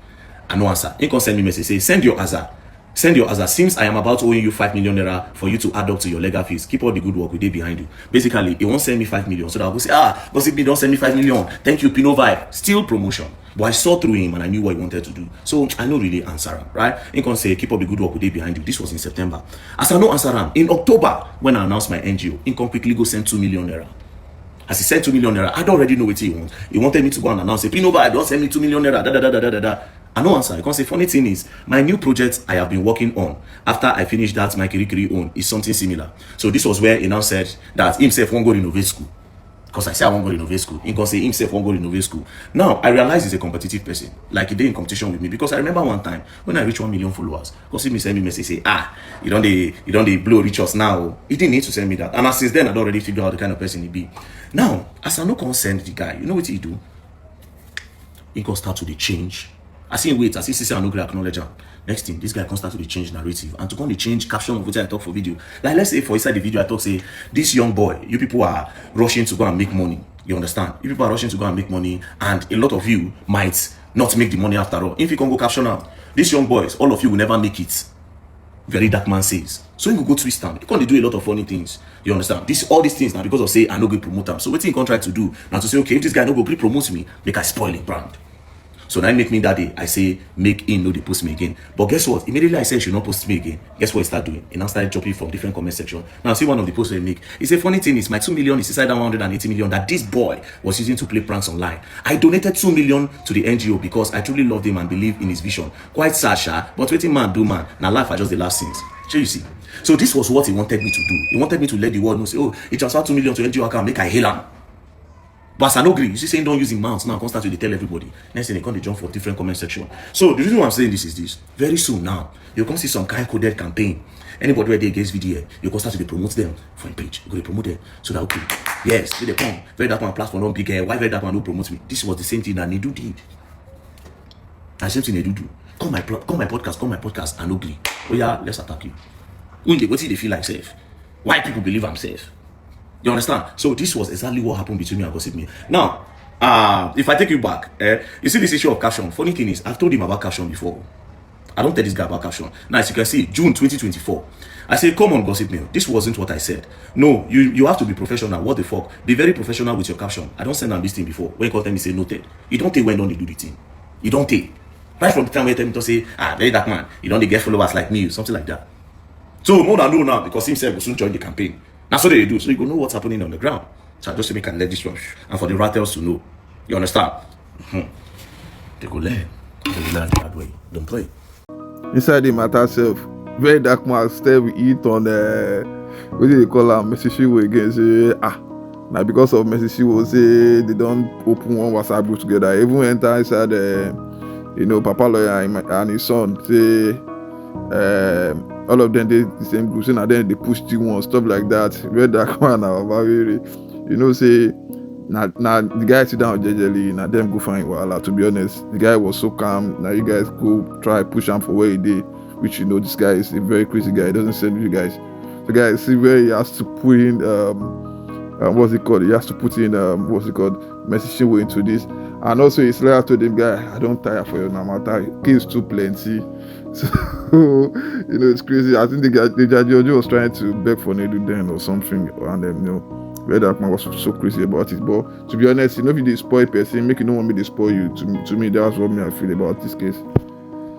I no answer. He can send me message say send your answer. Seems I am about to owe you 5 million naira for you to add up to your legal fees. Keep all the good work we did behind you. Basically, he won't send me 5 million. So that I will say, Gossip Me don't send me 5 million. Thank you, Pino Vibe. Still promotion. But I saw through him and I knew what he wanted to do. So I no really answer him, right? He can say, keep up the good work we did behind you. This was in September. As I no answer him, in October, when I announced my NGO, he can quickly go send 2 million naira. As he sent 2 million naira, I don't already know what he wants. He wanted me to go and announce, Pino Vibe, don't send me 2 million naira, I no answer. I can't say funny thing is my new project I have been working on after I finished that my Kirikiri own is something similar. So this was where he now said that himself won't go to innovate school. Because I say I won't go to innovate school. He can say himself won't go to innovate school. Now I realize he's a competitive person. Like he did in competition with me. Because I remember one time when I reached 1 million followers, Gossip Me send me message say, you don't blow reach us now. He didn't need to send me that. And since then I'd already figured out the kind of person he be. Now, as I no consent the guy, you know what he do? He can start to the change. I see him wait, I see I no acknowledge him. Next thing, this guy can start to change narrative and to come to change caption of what I talk for video. Like let's say for inside the video I talk say, this young boy, you people are rushing to go and make money. You understand? You people are rushing to go and make money, and a lot of you might not make the money after all. If you can go caption out, these young boys, all of you will never make it. Very dark man says. So you can go twist them. You can't do a lot of funny things. You understand? All these things now because of say I no go promote them. So what you can try to do now to say, okay, if this guy no go promote me, make I spoil it brand. So now make me that day, I say, make him know they post me again. But guess what? Immediately I said, she should not post me again. Guess what he started doing? He now started dropping from different comment section. Now see one of the posts I make. He said, funny thing is, my 2 million is inside that 180 million that this boy was using to play pranks online. I donated 2 million to the NGO because I truly loved him and believe in his vision. Quite sad, but waiting man do man. Now life are just the last things. So you see. So this was what he wanted me to do. He wanted me to let the world know, say, oh, he transferred 2 million to NGO account, make I hail him. But I no agree. You see saying don't use amounts now, constantly they tell everybody. Next thing they come, they jump for different comment section. So the reason why I'm saying this is this. Very soon now, you can see some kind of coded campaign. Anybody where they against VDM, you can start to promote them for a page. You go to promote them. So that okay. Yes, they come. Very dark man platform don't big why very dark man don't promote me? This was the same thing that Nidu did. The same thing Nidu do. Come my podcast, and ugly. Oh yeah, let's attack you. When they feel like safe. Why people believe I'm safe. You understand? So this was exactly what happened between me and Gossip Me. Now, if I take you back, you see this issue of caption. Funny thing is, I've told him about caption before. I don't tell this guy about caption. Now, as you can see, June 2024. I say, come on, Gossip Mail. This wasn't what I said. No, you have to be professional. What the fuck? Be very professional with your caption. I don't send them this thing before. When you call them, you say noted. You don't take when don't they do the thing. You don't take. Right from the time when you tell me to say, very dark man. You don't get followers like me, something like that. So more than know now, because himself will soon join the campaign. That's what they do. So you go know what's happening on the ground. So I just make and let this rush. And for the rattles to know. You understand? They go learn. They will learn the hard way. Don't play.
Inside the matter self, very dark man stay we eat on what do they call her? Messi Shiwo again. Say, now because of Messi Shiwo, say they don't open one WhatsApp group together. Even enter inside Papa Lawyer and his son, say all of them they the same group, and then they push T1, stuff like that. Very dark man now, very, say now the guy sit down jejely, now them go find wahala. To be honest, the guy was so calm. Now you guys go try push him for where he did, which this guy is a very crazy guy. He doesn't send you guys. The guy see where he has to put in what's it called? He has to put in messaging way into this, and also he's like to them guy, I don't tire for you no matter kids too plenty. So it's crazy. I think the Jojo was trying to beg for Nidu then or something, and then Very Dark Man was so crazy about it. But to be honest, if you spoil person, make you no want me to spoil you. To me, that's what I feel about this case.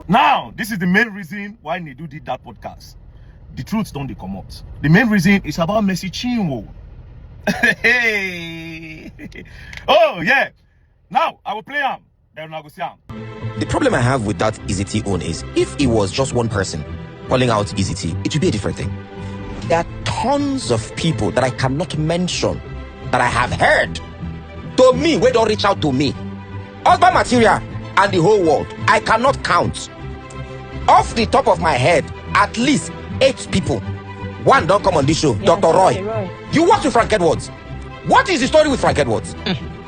Now, this is the main reason why Nidu did that podcast. The truth don't come out. The main reason is about Messi Chinwo. Oh yeah. Now I will play him. Then I will see him.
The problem I have with that Easy T own is if it was just one person calling out Easy T, it would be a different thing. There are tons of people that I cannot mention that I have heard to me where don't reach out to me. Husband material and the whole world. I cannot count. Off the top of my head, at least 8 people. One don't come on this show, yeah, Dr. Roy. You worked with Frank Edwards. What is the story with Frank Edwards?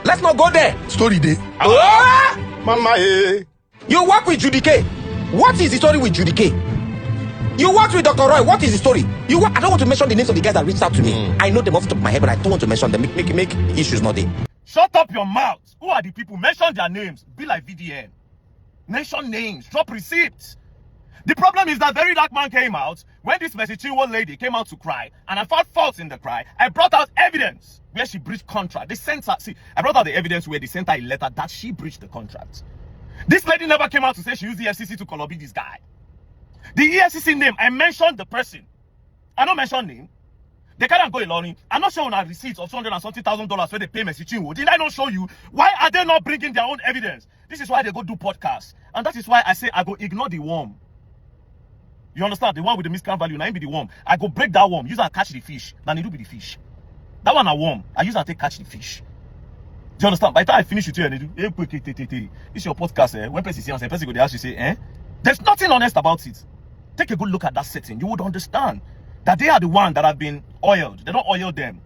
Let's not go there.
Story day. Mama,
You work with Judy K. What is the story with Judy K? You worked with Dr. Roy. What is the story? I don't want to mention the names of the guys that reached out to me. I know them off the top of my head, but I don't want to mention them. Make issues not there.
Shut up your mouth. Who are the people? Mention their names. Be like VDM. Mention names. Drop receipts. The problem is that Very Dark Man came out when this Messi Chinwo lady came out to cry, and I found faults in the cry. I brought out evidence where she breached contract. They sent her, I brought out the evidence where they sent her a letter that she breached the contract. This lady never came out to say she used the FCC to colobi this guy. The EFCC name, I mentioned the person. I don't mention name. They can't go alone. I'm not showing a receipt of $200,000 where they pay Messi Chinwo. Did I not show you? Why are they not bringing their own evidence? This is why they go do podcasts. And that is why I say I go ignore the worm. You understand? The one with the miscount value, now be the worm. I go break that worm, use and catch the fish. Now Nidu be the fish. That one a worm. I use and take catch the fish. Do you understand? By the time I finish with you, Nidu, it's your podcast. When person say, person go they actually say, there's nothing honest about it. Take a good look at that setting. You would understand that they are the one that have been oiled. They don't oil them.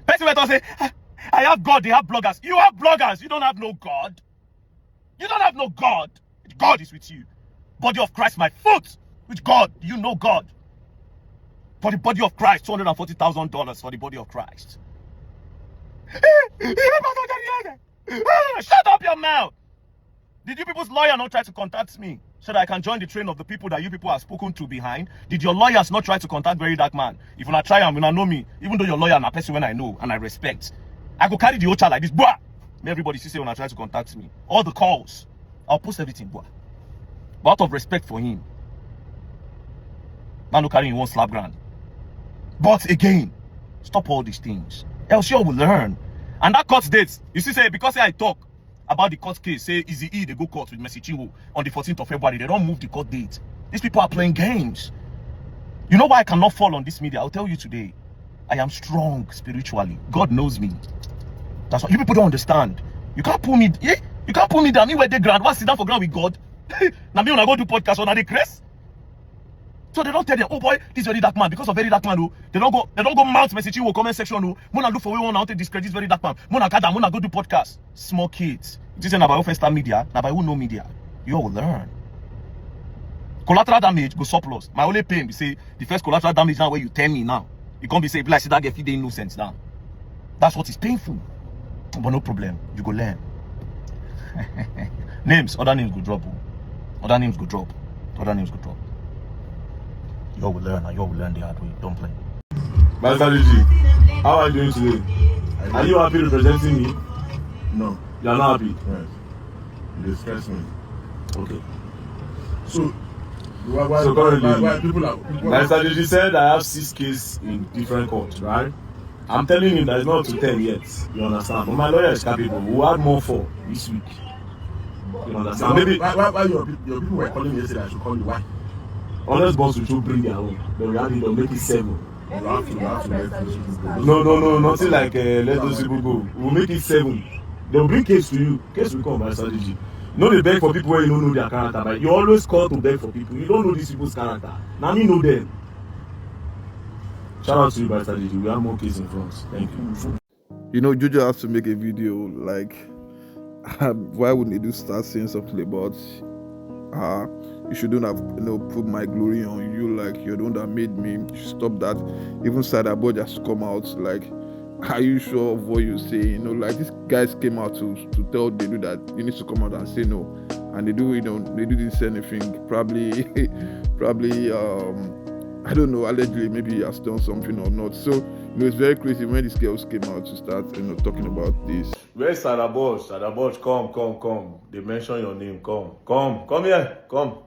Person will say, I have God, they have bloggers. You have bloggers. You don't have no God. You don't have no God. God is with you. Body of Christ, my foot. Which God? You know God. For the body of Christ, $240,000 for the body of Christ. Shut up your mouth. Did you people's lawyer not try to contact me so that I can join the train of the people that you people have spoken to behind? Did your lawyers not try to contact Very Dark Man? If you not try and you not know me, even though your lawyer and a person when I know and I respect, I go carry the ocha like this. Boah! May everybody see when I try to contact me. All the calls. I'll post everything. Boah. But out of respect for him, man no carrying one slap ground. But again, stop all these things. Else you will learn. And that court date, you see, say because I talk about the court case, say Easy E, they go court with Messi Chinwo on the 14th of February. They don't move the court date. These people are playing games. You know why I cannot fall on this media? I'll tell you today. I am strong spiritually. God knows me. That's what you people don't understand. You can't pull me. You can't pull me down. Me where they ground. What sit down for ground with God? Now me when I go do podcast on the crest. So they don't tell them, oh boy, this is Very Dark Man. Because of Very Dark Man, oh, they don't go mount messaging or comment section. Oh, Mona look for where one out to discredit Very Dark Man. Mona go do podcast. Small kids. This is about first time media. Now by who know media. You all will learn. Collateral damage go surplus. My only pain, we say the first collateral damage now where you tell me now. You can't be saying, like, see that get innocent now. That's what is painful. But no problem. You go learn. Names, other names go drop. Other names go drop. Other names go drop. You all will learn, and you all will learn the hard way. Don't play.
Master DG, how are you doing today? Are you happy representing me?
No.
You are not happy?
Yes. You stress me.
Okay.
So, why people are...
Master DG said I have 6 cases in different courts, right? I'm telling him that it's not to 10 yet. You understand? But my lawyer is capable. We'll add more 4 this week. You understand? Maybe
why your people were calling me yesterday, I should call you? Why?
honest boss will bring their own. Then we have it, they'll make it 7.
You have to let those people go.
No, nothing like let those people go. We'll make it 7. They'll bring case to you. Case will come by strategy. No, they beg for people where you don't know their character, but you always call to beg for people. You don't know these people's character. Now me know them. Shout out to you by strategy. We have more cases in front. Thank you.
You know, Jojo has to make a video like, why would Nidu start saying something about, you shouldn't have, put my glory on you, like you're the one that made me. You should stop that. Even SAIDA BOJ has to come out like, are you sure of what you say? Like these guys came out to tell Nidu that you need to come out and say no, and Nidu didn't say anything. Probably, I don't know. Allegedly, maybe he has done something or not. So it's very crazy when these girls came out to start, talking about this.
Where's SAIDA BOJ? SAIDA BOJ, come. They mention your name. Come here. Come.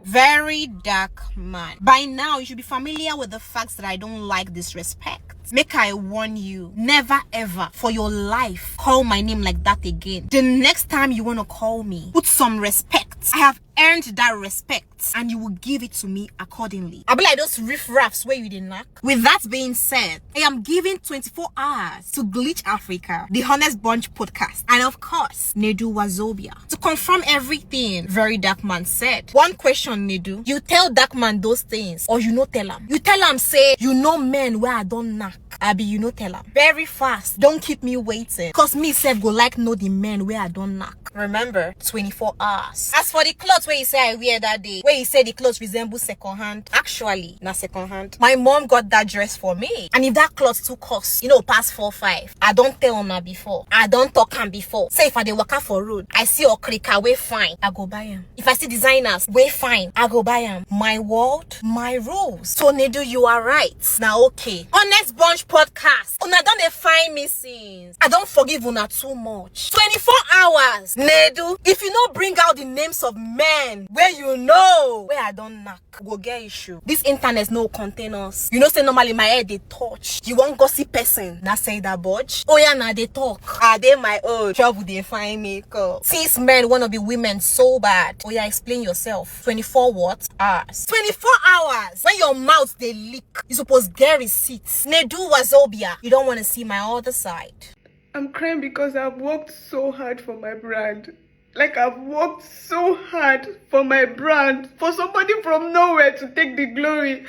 Very dark man. By now, you should be familiar with the facts that I don't like disrespect. Make I warn you, never ever for your life call my name like that again. The next time you want to call me, put some respect. I have earned that respect and you will give it to me accordingly. I'll be like those riff-raffs where you didn't knock. With that being said, I am giving 24 hours to Glitch Africa, the Honest Bunch podcast, and of course, Nidu Wazobia, to confirm everything Very Dark Man said. One question, Nidu. You tell Dark Man those things or you no tell him? You tell him say, you know men where I don't knock. Abi, you no tell him. Very fast. Don't keep me waiting. Cause me self go like know the men where I don't knock. Remember, 24 hours. As for the clothes where you say I wear that day, where you say the clothes resemble second hand, actually, not second hand. My mom got that dress for me. And if that clothes too cost, past 4-5, I don't tell her before. I don't talk him before. Say if I dey waka for road, I see Okrika way fine, I go buy him. If I see designers way fine, I go buy him. My world, my rules. So Nidu, you are right. Now okay. Honest Bunch podcast. Una don't dey find me since. I don't forgive una too much. 24 hours. Nidu, if you no bring out the names of men where where I don't knock, go get issue. This internet no contain us. Say normally my head they touch. You want gossip person? Na SAIDA BOJ. Oh yeah, na they talk. Are they my own? Trouble they find me. Since men wanna be women so bad. Oh yeah, explain yourself. 24 what? Hours. 24 hours. When your mouth they leak, you supposed get receipts. Nidu Wazobia. You don't want to see my other side.
I'm crying because I've worked so hard for my brand. Like I've worked so hard for my brand, for somebody from nowhere to take the glory.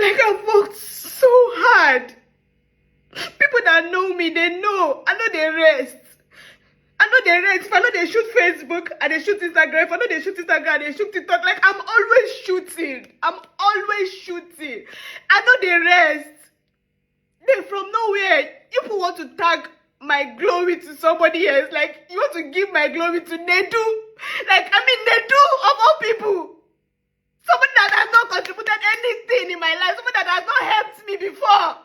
Like I've worked so hard. People that know me, they know. I know they rest. If I know they shoot Facebook and they shoot Instagram, if I know they shoot Instagram and they shoot TikTok, like I'm always shooting. I know they rest. They from nowhere. People want to tag my glory to somebody else. Like, you want to give my glory to Nidu. Like, Nidu of all people. Somebody that has not contributed anything in my life. Somebody that has not helped me before.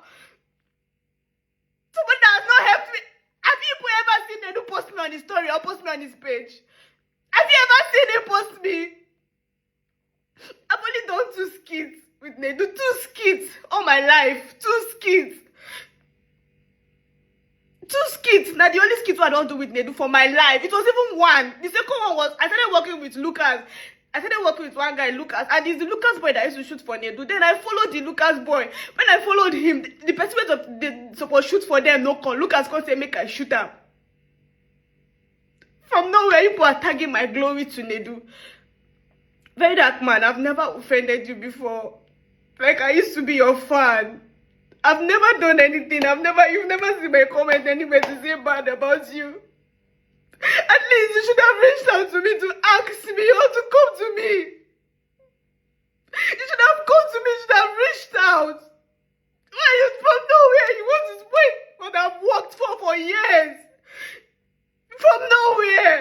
Somebody that has not helped me. Have you ever seen Nidu post me on his story or post me on his page? Have you ever seen him post me? I've only done 2 skits with Nidu. 2 skits all my life. 2 skits. 2 skits. Now the only skits I don't do with Nidu for my life. It was even 1. The second one was I started working with Lucas. I started working with one guy, Lucas, and it's the Lucas boy that used to shoot for Nidu. Then I followed the Lucas boy. When I followed him, the person they supposed shoot for them no call. Lucas can't say make I shoot him. From nowhere, people are tagging my glory to Nidu. Very Dark Man, I've never offended you before. Like I used to be your fan. I've never done anything. You've never seen my comment anywhere to say bad about you. At least you should have reached out to me to ask me or to come to me. You should have come to me. You should have reached out. Why is from nowhere? You want to wait what I've worked for years. From nowhere.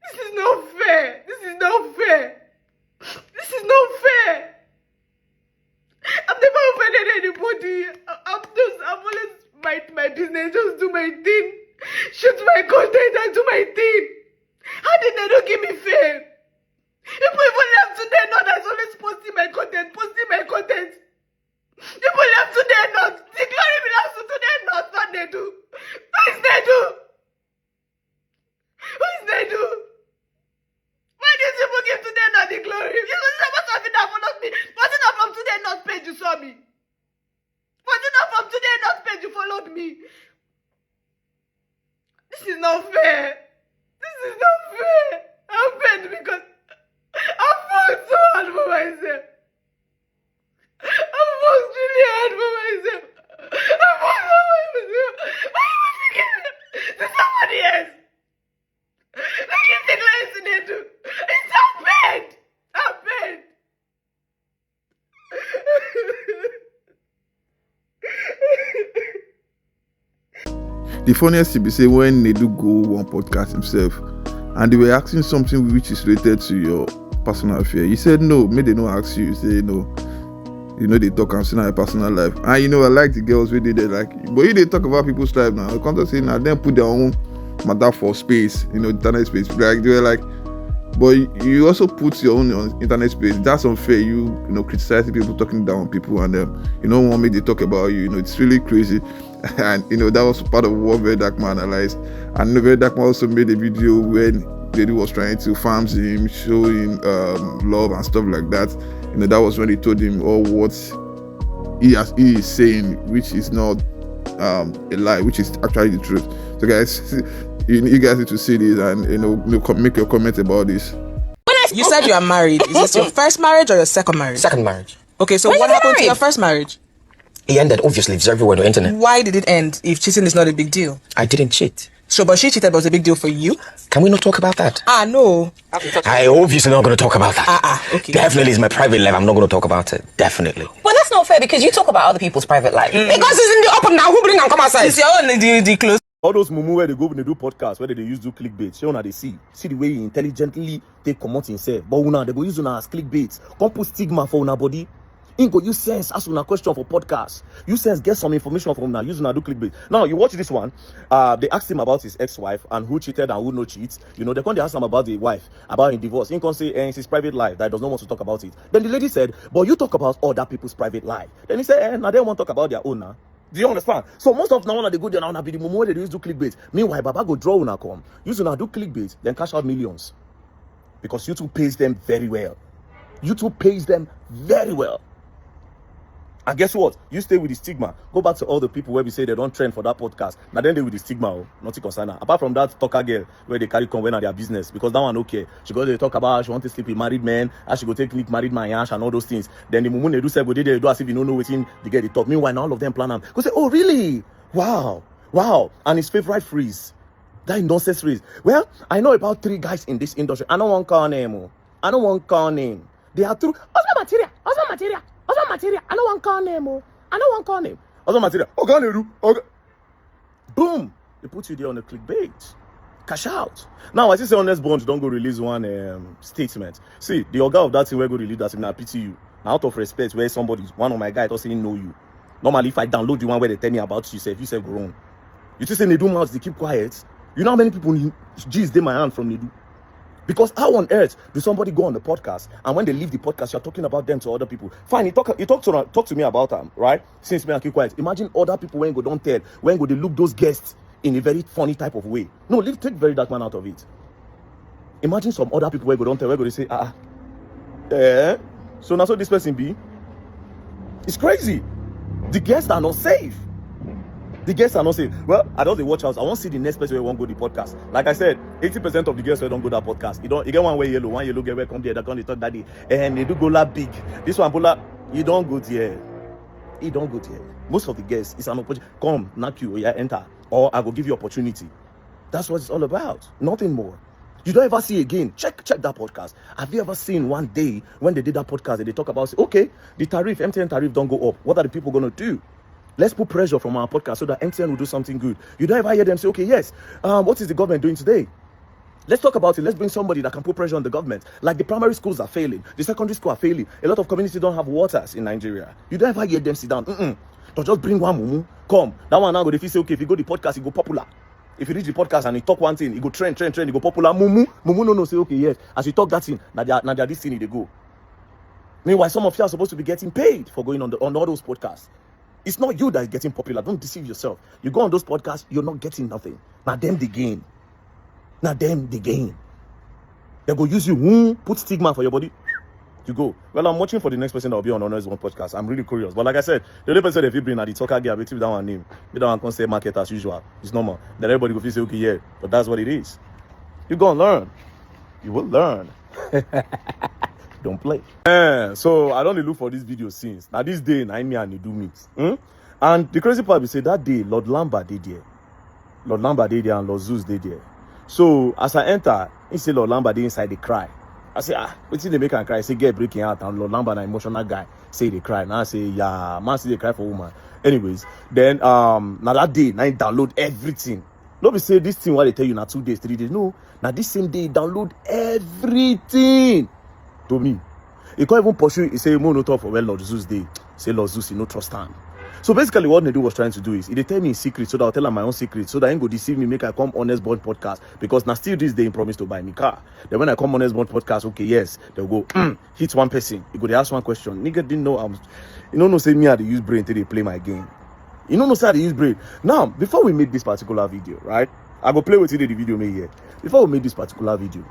This is not fair. This is not fair. This is not fair. I've never offended anybody. I've always mind my business, just do my thing. Shoot my content and do my thing. How did they not give me fame? People even left today not that's always posting my content. People left today not. The glory belongs to today not Nedu. Who is Nedu? Who is Nedu? Why did people give today not the glory? You know, supposed to have been that followed me. Was it not from today not page you saw me? Was it not from today not page you followed me? This is not fair. This is not fair. I'm paid because I fought so hard for myself. I fought really hard for myself. I fought so hard for myself. Why are you thinking to somebody else? I keep declaring to them too. It's not bad. I'm bad.
The funniest thing be say when Nidu go one podcast himself and they were asking something which is related to your personal affair, he said no, may they not ask you. You say no, you know they talk and say your personal life. And you know I like the girls where they like, but you they talk about people's life now. Come to say now then put their own matter for space, you know, internet space. Like they were like, but you also put your own on internet space. That's unfair. You know, criticizing people, talking down on people, and you know, want me to talk about you. You know, it's really crazy. And you know, that was part of what VDM analyzed. And VDM also made a video when Nidu was trying to farm him, showing love and stuff like that. You know, that was when he told him all what he is saying, which is not a lie, which is actually the truth. So guys, you guys need to see this and you know make your comment about this.
You said you are married. Is this your first marriage or your second marriage?
Second marriage.
Okay, so what happened to your first marriage?
It ended, obviously. It's everywhere on the internet.
Why did it end if cheating is not a big deal?
I didn't cheat.
So, but she cheated, but it was a big deal for you?
Can we not talk about that?
No.
I obviously not going to talk about that.
Okay.
Definitely, it's my private life. I'm not going to talk about it. Definitely.
But that's not fair because you talk about other people's private life. Because it's in the open now. Who bring and come outside?
It's your own the close.
All those mumu where they go when they do podcasts, where they use do clickbait. Show now they see the way he intelligently take comment himself. But una they go use una as clickbait. Come put stigma for una body. In go use sense ask una question for podcast. Use sense get some information from una. Use una do clickbait. Now you watch this one. They asked him about his ex-wife and who cheated and who no cheats. You know they come they ask him about the wife, about his divorce. He can say it's his private life that does not want to talk about it. Then the lady said, but you talk about other people's private life. Then he said, now they don't want to talk about their own now. Do you understand? So most of now they go there now be the moment they do clickbait. Meanwhile, Baba go draw una come. Use una do clickbait, then cash out millions. Because YouTube pays them very well. YouTube pays them very well. And guess what? You stay with the stigma. Go back to all the people where we say they don't trend for that podcast. Now then they with the stigma, nothing concern. Apart from that talker girl where they carry convey on their business. Because that one okay. She go to talk about how she want to sleep with married men, how she go take click married man yash and all those things. Then the moment they do say go they do as if you don't know within they get the talk. Meanwhile, all of them plan them. Go say, oh really? Wow. And his favorite phrase. That nonsense phrase. Well, I know about 3 guys in this industry. I don't want to call name. They are true. Also material. I don't want call name. Also material. Okay. Boom. They put you there on the clickbait. Cash out. Now, as you say, honest bonds don't go release one statement. See, the organ of that thing where go release that thing, I pity you. Now, out of respect, where somebody, one of my guys, doesn't know you. Normally, if I download the one where they tell me about you say go wrong. You just say they do mouths, they keep quiet. You know how many people G's they my hand from Nidu? Because how on earth do somebody go on the podcast and when they leave the podcast, you're talking about them to other people? Fine, you talk to me about them, right? Since me I keep quiet. Imagine other people when go don't tell, when go they look those guests in a very funny type of way. No, take VDM out of it. Imagine some other people when go don't tell, where go they say, so now so this person be. It's crazy. The guests are not safe. Well, I don't watch out. I want to see the next person who won't go to the podcast. Like I said, 80% of the guests who don't go to that podcast. You get one yellow get where come there, they come they talk that day. And they do go la big. This one bola, you don't go there. Most of the guests is an opportunity. Come, knock you, enter. Or I will give you opportunity. That's what it's all about. Nothing more. You don't ever see again. Check that podcast. Have you ever seen one day when they did that podcast and they talk about, okay, the tariff, MTN tariff don't go up. What are the people going to do? Let's put pressure from our podcast so that MTN will do something good. You don't ever hear them say, okay, yes, what is the government doing today? Let's talk about it. Let's bring somebody that can put pressure on the government. Like the primary schools are failing. The secondary schools are failing. A lot of communities don't have waters in Nigeria. You don't ever hear them sit down. Don't just bring one mumu. Come. That one now go, if you say, okay, if you go to the podcast, it go popular. If you reach the podcast and you talk one thing, it go trend, it go popular. Mumu no, say, okay, yes. As you talk that thing, now they are this thing, they go. Meanwhile, some of you are supposed to be getting paid for going on all those podcasts. It's not you that is getting popular. Don't deceive yourself. You go on those podcasts, you're not getting nothing. Now them the gain. They go use you, put stigma for your body. You go. Well, I'm watching for the next person that will be on Honors One podcast. I'm really curious. But like I said, the only person that you bring at the talker girl, that one name. You don't want to say market as usual. It's normal. Then everybody will say, okay, yeah. But that's what it is. You're going to learn. You will learn. Don't play. So I don't look for this video since. Now this day, me and Nidu meet. And the crazy part is say that day, Lord Lambert did there. Lord Lambert did there and Lord Zeus did there. So as I enter, he say Lord Lambert dey inside, they cry. I say, what's they make and cry? I say, get breaking out, and Lord Lambert, an emotional guy, say they cry. Now I say, yeah, man, say they cry for woman. Anyways, then now that day, now he download everything. Nobody say this thing what they tell you now 2 days, 3 days. No, now this same day, download everything to me. He can't even pursue. He say, no talk for well Lord Zeus day. Say Lord Zeus, you no trust him. So basically what Nidu was trying to do is, he tell me in secret so that I'll tell her my own secret, so that I ain't go deceive me, make I come Honest Bond podcast, because now still this day he promised to buy me car. Then when I come Honest Bond podcast, okay, yes, they'll go, hit one person. You go, they ask one question. Nigga didn't know no say me how to use brain till they play my game. You know no say how to use brain. Now, before we make this particular video, right? I go play with you the video made here. Before we make this particular video.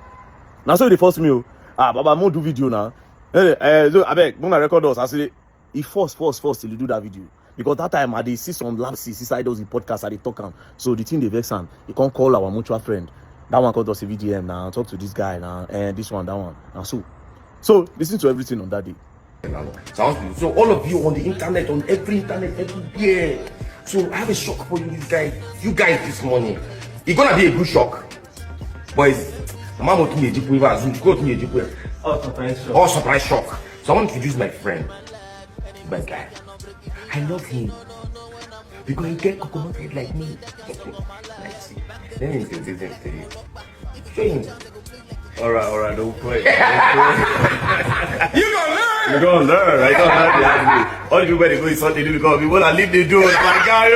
Now so they force me, Baba, I'm gonna do video now. So I beg, when I record us, I say, he force till you do that video. Because that time I see some lapses inside those podcasts I talk on. So the thing they vex him, he can't call our mutual friend. That one called us a VDM now, talk to this guy now, and this one, that one. And so listen to everything on that day.
So all of you on the internet, on every internet, everywhere. So I have a shock for you guys this morning. It's gonna be a good shock. Boys, mama to me, oh, surprise shock. So I want to introduce my friend. My guy. I love him. Because he get coconut head like me. Let me introduce him to you. Show him.
Alright, don't play.
You gonna learn!
You're gonna learn. I don't have to. All the people they go is something because we wanna leave the door. My guy.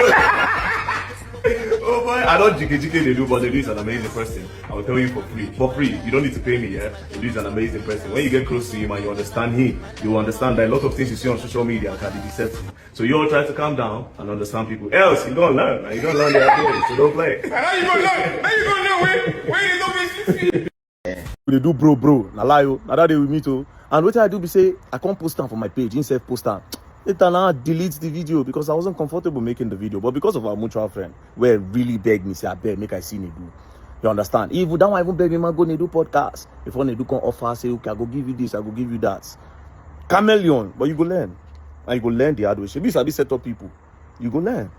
Oh boy, I don't GK they do, but they do is an amazing person. I will tell you for free. For free. You don't need to pay me, yeah? They do is an amazing person. When you get close to him and you understand him, you will understand that a lot of things you see on social media can be deceptive. So you all try to calm down and understand people. Else you don't learn. You don't learn their activities, so don't play.
How you gonna learn? How you gonna learn? When you don't be
they do bro. Na lie yo. Na that day we meet oh. And what I do be say I can't post them for my page, instead post them. Later now delete the video because I wasn't comfortable making the video. But because of our mutual friend, where really begged me, say I beg, make I see Nidu. You understand? Even that one even beg me, man, go Nidu podcast. If one Nidu can offer, say okay, I go give you this, I go give you that. Chameleon, but you go learn. And you go learn the hard way. So these are the set up people. You go learn.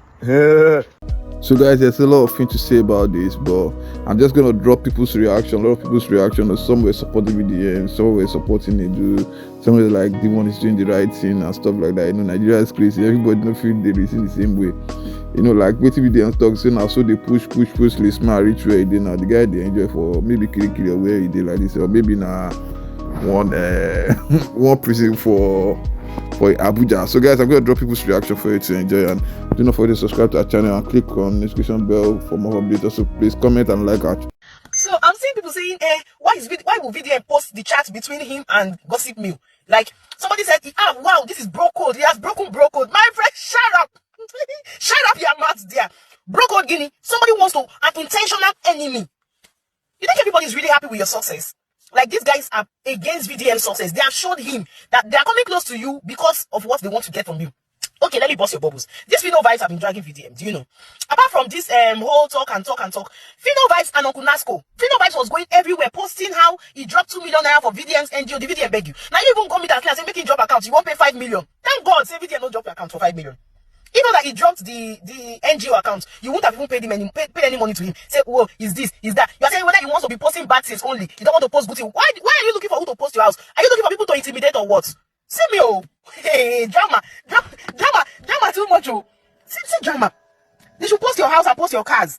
So guys, there's a lot of things to say about this, but I'm just gonna drop people's reaction. A lot of people's reaction. Some were supporting VDM, some were supporting Nidu, some were like DEEONE is doing the right thing and stuff like that. You know, Nigeria is crazy. Everybody don't feel they reason the same way. You know, like waiting VDM talk say now, so they push this man reach where he did now. The guy they enjoy for maybe Kiri or where he did like this, or maybe now one prison for Abuja. So guys, I'm gonna drop people's reaction for you to enjoy, and do not forget to subscribe to our channel and click on the notification bell for more updates. Also please comment and like our.
So I'm seeing people saying, why will VDM post the chat between him and Gossip Mill? Like somebody said, wow, this is bro code. He has broken bro code. My friend, shut up. Shut up your mouth there. Bro code Guinea. Somebody wants to an intentional enemy. You think everybody is really happy with your success? Like these guys are against VDM success. They have showed him that they are coming close to you because of what they want to get from you. Okay, let me bust your bubbles. These Phino vibes have been dragging VDM. Do you know? Apart from this whole talk, Phino vibes and Uncle Nasco. Phino vibes was going everywhere, posting how he dropped 2 million naira for VDM's NGO. The VDM beg you. Now you even come with that class and make him drop account. You won't pay 5 million. Thank God, say VDM don't drop your account for 5 million. Even that he dropped the NGO account, you wouldn't have even paid him any money to him. Say, whoa, is this, is that? You are saying whether he wants to be posting bad things only. You don't want to post good things. Why are you looking for who to post your house? Are you looking for people to intimidate or what? See me, oh. Hey, drama too much, oh. See drama. They should post your house and post your cars.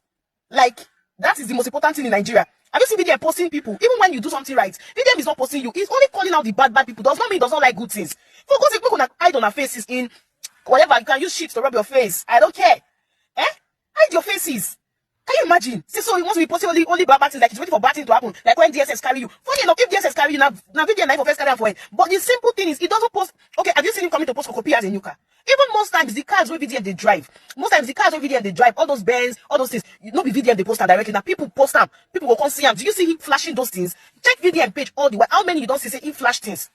Like, that is the most important thing in Nigeria. Have you seen VDM posting people? Even when you do something right, VDM is not posting you. He's only calling out the bad people. Does not mean he does not like good things. For God's sake, people can hide on our faces in whatever. You can use shit to rub your face. I don't care. Hide your faces. Can you imagine? See, so he wants to be posting only bad things, like he's waiting for bad things to happen. Like when DSS carry you. Funny enough, if DSS carry you, now VDM life of first carry for it. But the simple thing is, he doesn't post. Okay, have you seen him coming to post Kokopi as a new car? Even most times, the cars where VDM they drive. Most times, the cars where VDM they drive, all those Benz, all those things. You know, be VDM they post them directly. Now, people post them. People will come see him. Do you see him flashing those things? Check VDM page all the way. How many you don't see say he flash things?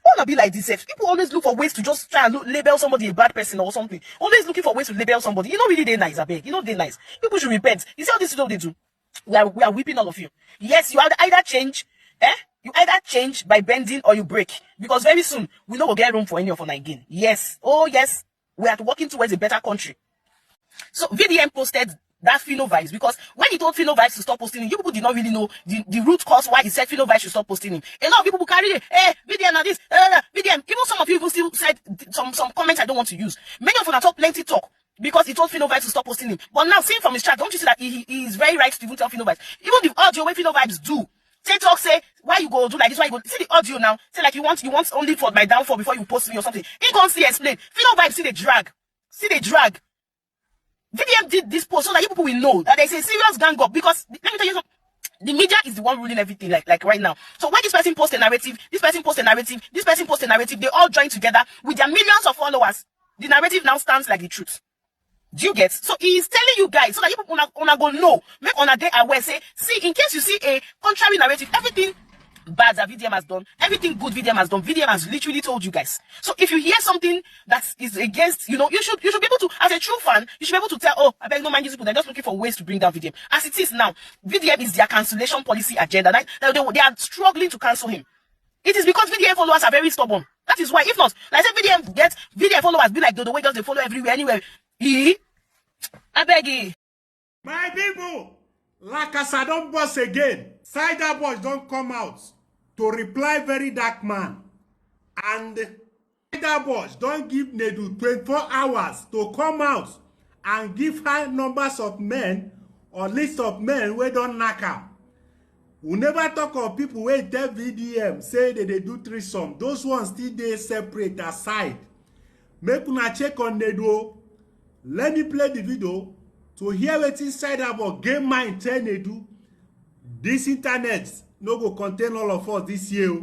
Wanna be like this? People always look for ways to just try and label somebody a bad person or something. Always looking for ways to label somebody. You know, really, they're nice, I beg. You know, they're nice. People should repent. You see all this stuff they do? We are whipping all of you. Yes, you either change, You either change by bending or you break. Because very soon, we know we'll get room for any of us again. Yes. Oh, yes. We are working towards a better country. So, VDM posted that Philo Vibes, because when he told Philo Vibes to stop posting him, you people did not really know the root cause why he said Philo Vibes should stop posting him. A lot of people will carry it, VDM and this, VDM. Even some of you even still said some comments I don't want to use. Many of them talk plenty talk because he told Philo Vibes to stop posting him. But now, seeing from his chat, don't you see that he is very right to even tell Philo Vibes? Even the audio where Philo Vibes do, talk say, why you go do like this, why you go, see the audio now, say like you want only for my downfall before you post me or something. He can't see explain. Philo Vibes see the drag. VDM did this post so that you people will know that there's a serious gang up, because let me tell you something. The media is the one ruling everything, like right now. So when this person posts a narrative, this person posts a narrative, this person posts a narrative, they all join together with their millions of followers. The narrative now stands like the truth. Do you get? So he is telling you guys so that you people una go know, make on a day aware, say, see, in case you see a contrary narrative, everything bad that VDM has done, everything good VDM has done, VDM has literally told you guys. So if you hear something that is against, you should be able to, as a true fan, you should be able to tell, oh, I beg no mind these people, they're just looking for ways to bring down VDM. As it is now, VDM is their cancellation policy agenda. They are struggling to cancel him. It is because VDM followers are very stubborn. That is why, if not, like I said, VDM followers be like the way just they follow everywhere, anywhere. I beg you.
My people, like as I don't boss again, SAIDA Boj don't come out to reply very dark man. And SAIDA Boj don't give Nidu 24 hours to come out and give her numbers of men or list of men where don't knock her. We never talk of people where tell VDM say that they do threesome. Those ones still they separate aside. Make una check on Nidu. Let me play the video to hear what SAIDA Boj game mind tell Nidu. This internet no go contain all of us this year.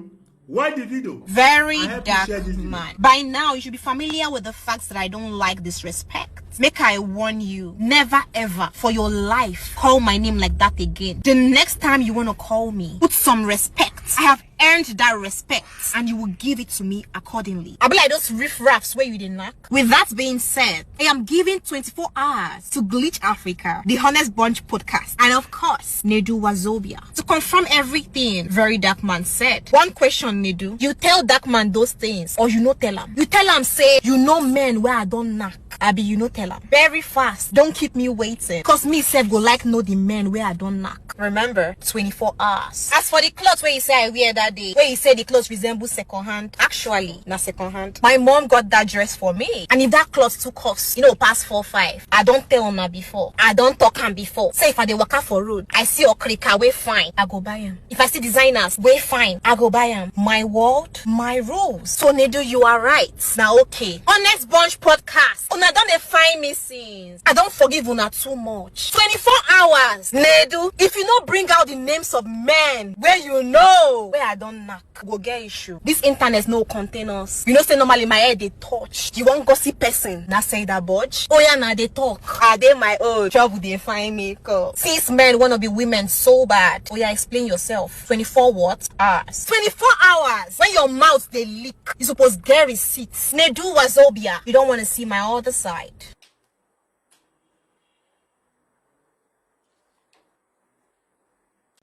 Watch the video.
Very dark man. By now, you should be familiar with the facts that I don't like disrespect. Make I warn you, never ever for your life call my name like that again. The next time you want to call me, put some respect. I have earned that respect and you will give it to me accordingly. I'll be like those riff-raffs where you did knock. With that being said, I am giving 24 hours to Glitch Africa, the Honest Bunch podcast, and of course, Nidu Wazobia, to confirm everything Very Dark Man said. One question, Nidu. You tell Dark Man those things or you no tell him? You tell him say, you know men where I don't knock. Abi, you no tell him. Very fast. Don't keep me waiting. Cause me self go like know the men where I don't knock. Remember, 24 hours. As for the clothes where you say I wear that day, where you say the clothes resemble second hand, actually, not second hand. My mom got that dress for me. And if that clothes too cost, past 4-5, I don't tell her before. I don't talk am before. Say if I dey waka for road, I see okrika way fine, I go buy them. If I see designers way fine, I go buy them. My world, my rules. So Nidu, you are right. Now okay. Honest Bunch podcast. Una don't find me since. I don't forgive una too much. 24 hours. Nidu, if you not bring out the names of men where you know where I don't knock, go get issue. This internet no contain us. Say normally my head they touch. You want gossip person? Na SAIDA Boj. Oh yeah, na they talk. Are they my own? Trouble they find me. These men wanna be women so bad. Oh yeah, explain yourself. 24 what? Hours. 24 hours. When your mouth they leak, you supposed get receipts. Nidu Wazobia. You don't want to see my other side.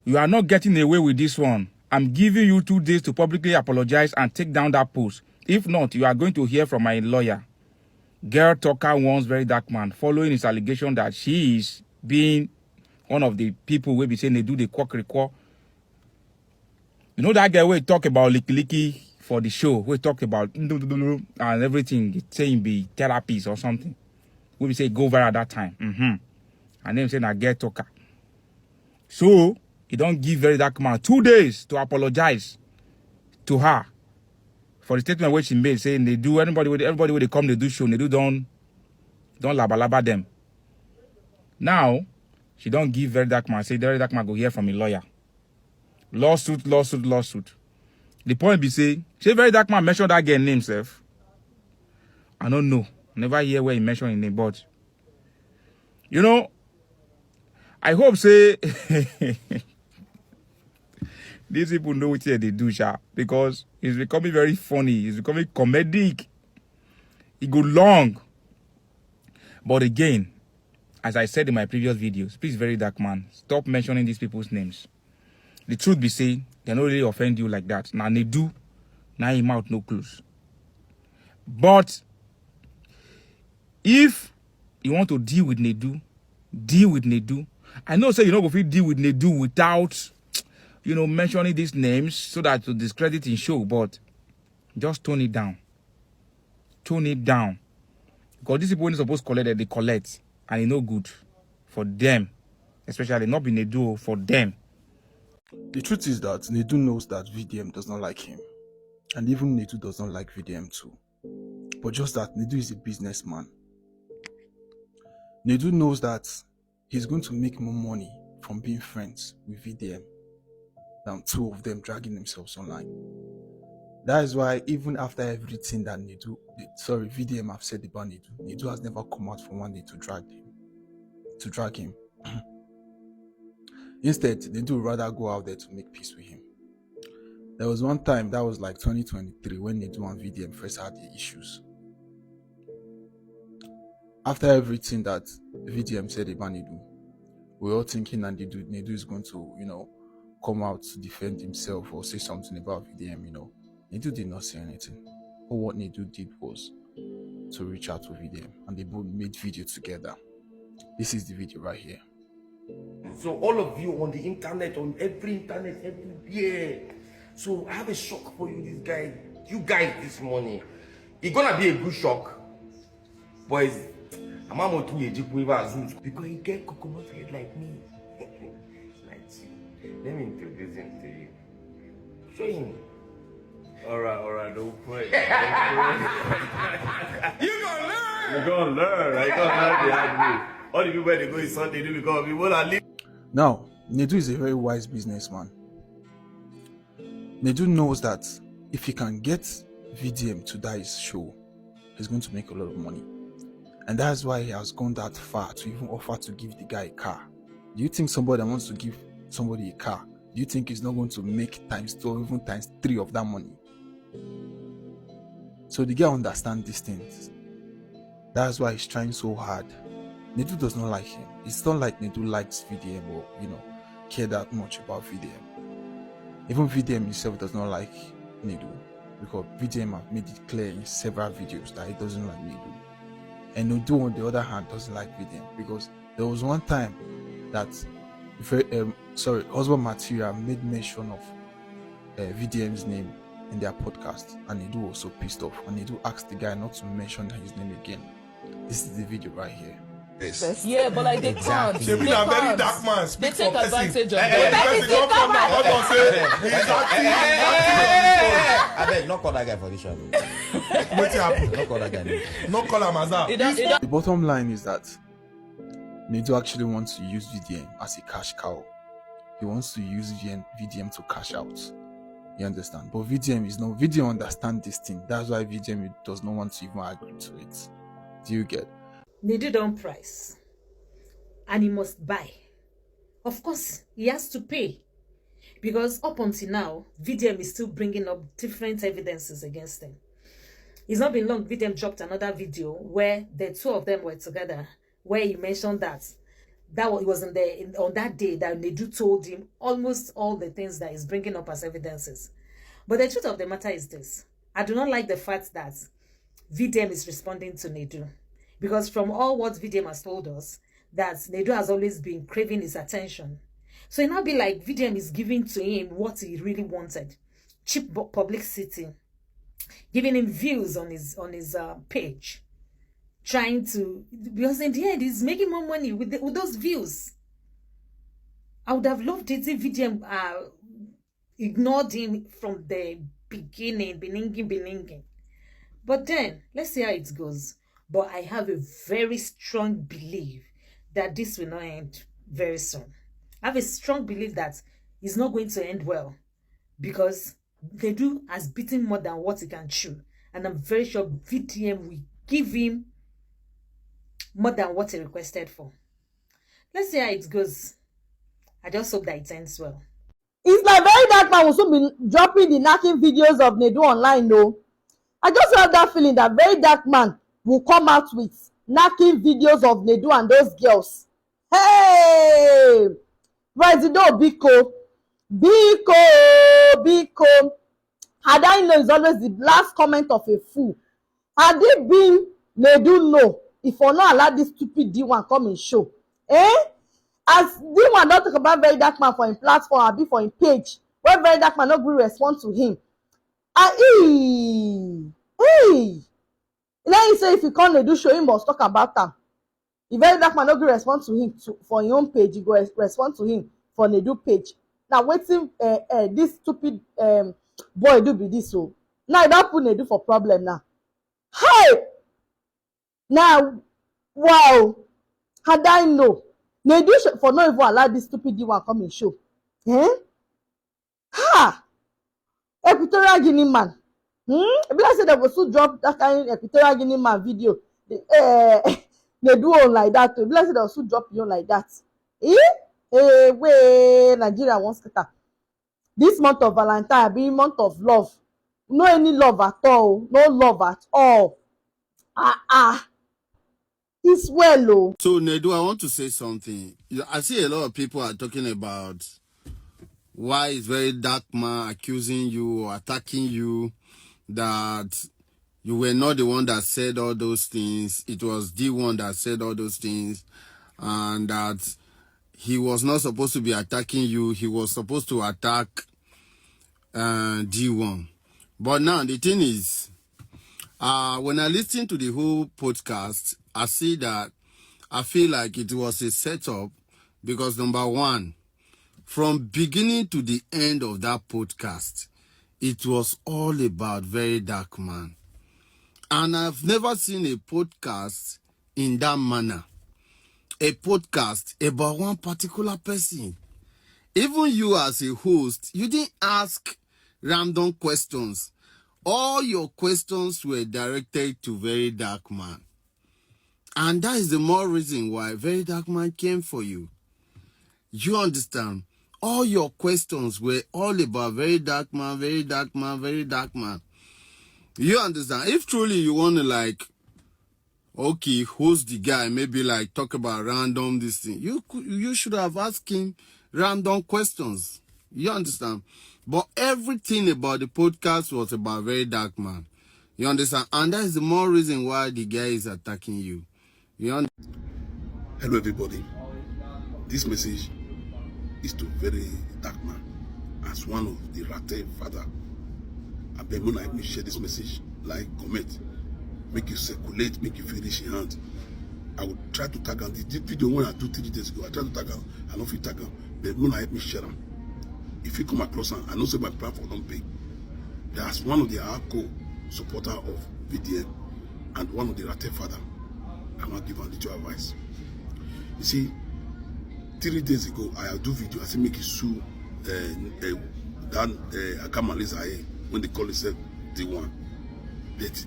You are not getting away with this one. I'm giving you 2 days to publicly apologize and take down that post. If not, you are going to hear from my lawyer. Girl talker warns Very Dark Man following his allegation that she is being one of the people who be saying they do the quack. That girl we talk about licky for the show. We talk about and everything. It's saying be therapies or something. we say go viral at that time. Her name say na Girl Talker. So he don't give Very Dark Man 2 days to apologize to her for the statement which she made, saying they do everybody when they come, they do show, they do don't laba them. Now she don't give Very Dark Man, say Very Dark Man go hear from a lawyer. Lawsuit. The point be say Very Dark Man mentioned that girl name, self. I don't know. Never hear where he mentioned his name, but you know, I hope say these people know what they do, because it's becoming very funny. It's becoming comedic. It go long. But again, as I said in my previous videos, please, Very Dark Man, stop mentioning these people's names. The truth be saying, they don't really offend you like that. Now they do. Now him out no close. But if you want to deal with Nidu, deal with Nidu. I know say you don't go fit deal with Nidu without, you know, mentioning these names so that to discredit in show, but just tone it down. Tone it down. Because these people when supposed to collect, they collect. And it's no good for them. Especially not be Nidu, for them.
The truth is that Nidu knows that VDM does not like him. And even Nidu does not like VDM too. But just that Nidu is a businessman. Nidu knows that he's going to make more money from being friends with VDM than two of them dragging themselves online. That is why even after everything that VDM have said about Nidu has never come out for one day to drag him. Instead, Nidu would rather go out there to make peace with him. There was one time, that was like 2023, when Nidu and VDM first had the issues. After everything that VDM said about Nidu, we were all thinking that Nidu is going to, you know, come out to defend himself or say something about VDM, you know. Nidu did not say anything. But what Nidu did was to reach out to VDM, and they both made video together. This is the video right here.
So all of you on the internet, on every internet, everywhere. So I have a shock for you, you guys this morning. It's gonna be a good shock. Boys, I'm not too because you get coconut head like me. Like you. Let me introduce him to you. Show him. Alright, don't pray. You gonna learn! You're gonna learn. I gonna learn the hard way. All the people they go is Sunday do because we will live.
Now, Nidu is a very wise businessman. Nidu knows that if he can get VDM to die his show, he's going to make a lot of money. And that's why he has gone that far to even offer to give the guy a car. Do you think somebody that wants to give somebody a car, do you think he's not going to make times 2 or even times 3 of that money? So the guy understands these things. That's why he's trying so hard. Nidu does not like him. It's not like Nidu likes VDM or, you know, care that much about VDM. Even VDM himself does not like Nidu, because VDM have made it clear in several videos that he doesn't like Nidu. And Nidu, on the other hand, doesn't like VDM, because there was one time that Husband Material made mention of VDM's name in their podcast, and Nidu was so pissed off, and Nidu asked the guy not to mention his name again. This is the video right here.
Yes. Yeah, but like they can't.
They be a very dark man.
They take advantage of
I beg, not call that guy for this show.
What happened?
Not call that guy.
Not call him as that.
The bottom line is that Nidu actually wants to use VDM as a cash cow. He wants to use VDM to cash out. You understand? But VDM understands this thing. That's why VDM does not want to even agree to it. Do you get?
Nidu don't price, and he must buy. Of course, he has to pay, because up until now, VDM is still bringing up different evidences against him. It's not been long, VDM dropped another video where the two of them were together, where he mentioned that was on that day that Nidu told him almost all the things that he's bringing up as evidences. But the truth of the matter is this: I do not like the fact that VDM is responding to Nidu. Because from all what VDM has told us, that Nidu has always been craving his attention. So it now be like VDM is giving to him what he really wanted. Cheap publicity. Giving him views on his page. trying to, because in the end, he's making more money with those views. I would have loved it if VDM ignored him from the beginning. But then, let's see how it goes. But I have a very strong belief that this will not end very soon. I have a strong belief that it's not going to end well, because Nidu has beaten more than what he can chew. And I'm very sure VDM will give him more than what he requested for. Let's see how it goes. I just hope that it ends well.
It's like VDRKMAN will soon be dropping the knocking videos of Nidu online, no? I just have that feeling that VDRKMAN will come out with knocking videos of Nidu and those girls. Hey! President Biko. Had I known is always the last comment of a fool. Had it been Nidu no, if I not allow this stupid D1 come and show. As D1 don't talk about VDRKMAN for him platform, or be for him page, where VDRKMAN not really respond to him. Now he say if he come Nidu show, him must talk about them. If VDRKMAN not really respond to him for his own page, he go respond to him for Nidu page. Now waiting this stupid boy do be this so. Now he don't put Nidu for problem now. Hey! Now, wow! Had I know, Nidu for not even allow this stupid D1 come and show. Ha! Equatorial Guinea man. If I say they will still drop that kind of Equatorial Guinea man video, they do on like that. If I say they will still drop you like that. Wait, Nigeria wants to. This month of Valentine be month of love. No any love at all. No love at all. It's well, oh.
So, Nidu, I want to say something. I see a lot of people are talking about why is VDRKMAN accusing you or attacking you, that you were not the one that said all those things. It was D1 that said all those things, and that he was not supposed to be attacking you. He was supposed to attack D1. But now the thing is, when I listen to the whole podcast, I see that I feel like it was a setup, because number one, from beginning to the end of that podcast, it was all about VDRKMAN. And I've never seen a podcast in that manner. A podcast about one particular person. Even you as a host, you didn't ask random questions. All your questions were directed to VDRKMAN. And that is the more reason why VDRKMAN came for you. You understand? All your questions were all about VDRKMAN. You understand? If truly you want to like, okay, host the guy, maybe like talk about random this thing, you should have asked him random questions. You understand? But everything about the podcast was about VDRKMAN. You understand? And that is the more reason why the guy is attacking you.
Hello everybody. This message is to VDRKMAN as one of the Rate father. I beg you to share this message, like, comment, make you circulate, make you finish in hand. I will try to tag on this video when I do 3 days ago. I try to tag on, I don't feel tag on, but you help me share them. If you come across them, I know say my platform don't pay. There's one of the hardcore supporter of VDM and one of the Rate father. I want to give a little advice. You see, 3 days ago, I do video. I said make you sue Akamalisa when they call itself D1. But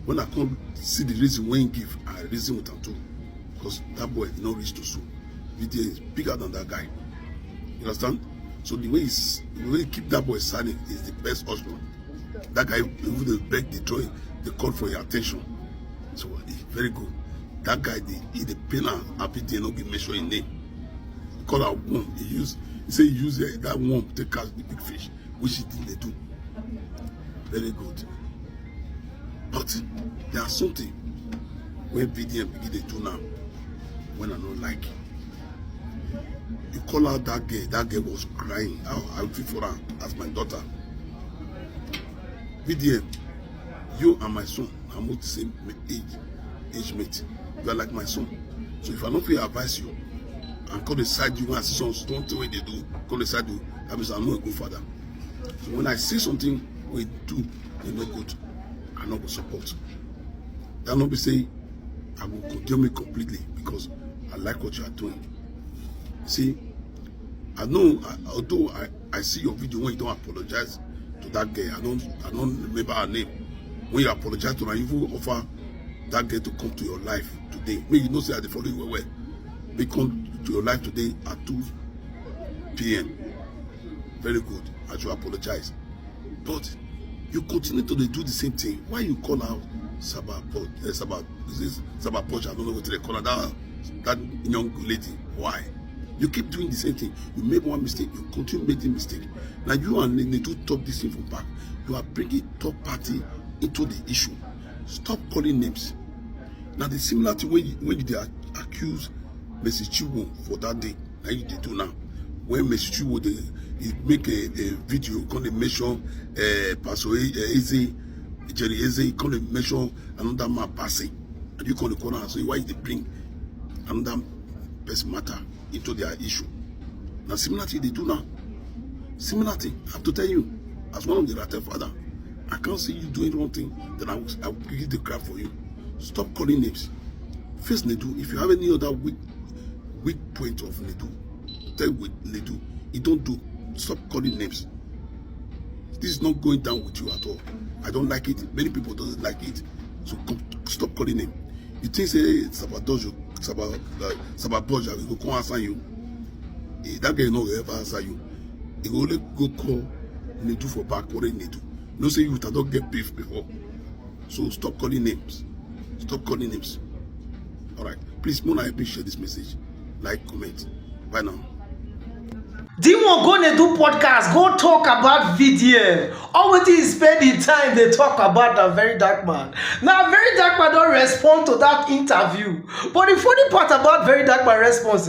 when I come see the reason when he give, I reason with him too. Because that boy is not reach to sue. VDM is bigger than that guy. You understand? So the way he keep that boy silent is the best option. That guy, even the beg, the joy, they call for your attention. So it's very good. That guy, the pain and VDM not give mention in name. He call out worm. He say he use that worm to catch the big fish, which he didn't do. Very good. But there are something when VDM begin to do now, when I don't like. You call out that girl was crying. I would feel for her as my daughter. VDM, you and my son are both the same age. age mate. You are like my son. So if I don't feel advise you and call the side you and see sons, don't tell what they do, call the side you, that means I'm not a good father. So when I see something we do, they're not good, I'm not going to support. That not be say I will condemn it completely because I like what you are doing. See, I know, although I see your video when you don't apologize to that girl, I don't remember her name. When you apologize to her, you will offer that girl to come to your life today. Maybe you know say at the following way, they come to your life today at 2 p.m. Very good, I should apologize. But you continue to do the same thing. Why you call out SAIDA Boj? I don't know what they call her, that young lady. Why? You keep doing the same thing. You make one mistake, you continue making mistake. Now you and Nidu talk this thing from back. You are bringing third party into the issue. Stop calling names. Now the similar to when you accuse Mrs. Chiwo for that day, now you do now. When Mrs. Chiwo they make a video, can they mention Pastor Eze, Jerry Eze, can they mention another man passing, and you call the corner and say why they bring another person matter into their issue. Now similar thing they do now. Similar thing, I have to tell you, as one of the latter father, I can't see you doing one thing, then I will give the crap for you. Stop calling names. Face Nidu. If you have any other weak point of Nidu, tell with Nidu. You don't do. Stop calling names. This is not going down with you at all. I don't like it. Many people don't like it. So stop calling him. You think say it's about Dojo, it's about Boja, he will come answer you. That guy no ever answer you. He will only go call Nidu for back. What they need to. No say you don't get beef before. So stop calling names. Stop calling names. Alright. Please, Mona, help me share this message. Like, comment. Bye now.
DEEONE go NEDU podcast, go talk about VDM. Already spend the time they talk about a very dark man. Now, very dark man don't respond to that interview. But the funny part about very dark man response,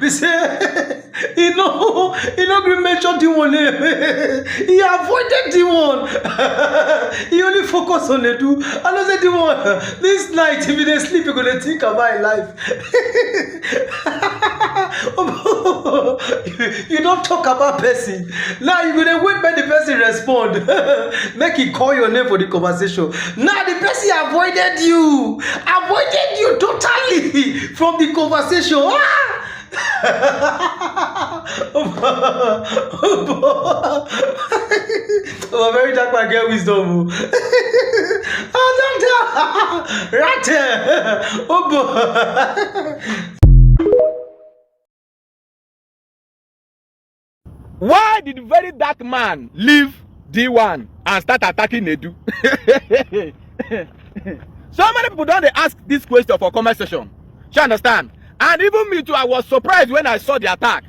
we say, he no mention DEEONE. He avoided DEEONE. He only focus on Nedu. And I say DEEONE, this night if you don't sleep, you're gonna think about your life. You don't talk about person. Now you're gonna wait when the person respond. Make he call your name for the conversation. Now the person avoided you totally from the conversation. Oh, very dark man get wisdom. Right there.
Why did very dark man leave D1 and start attacking Nedu? So many people don't ask this question for comment section. You understand? And even me too, I was surprised when I saw the attack.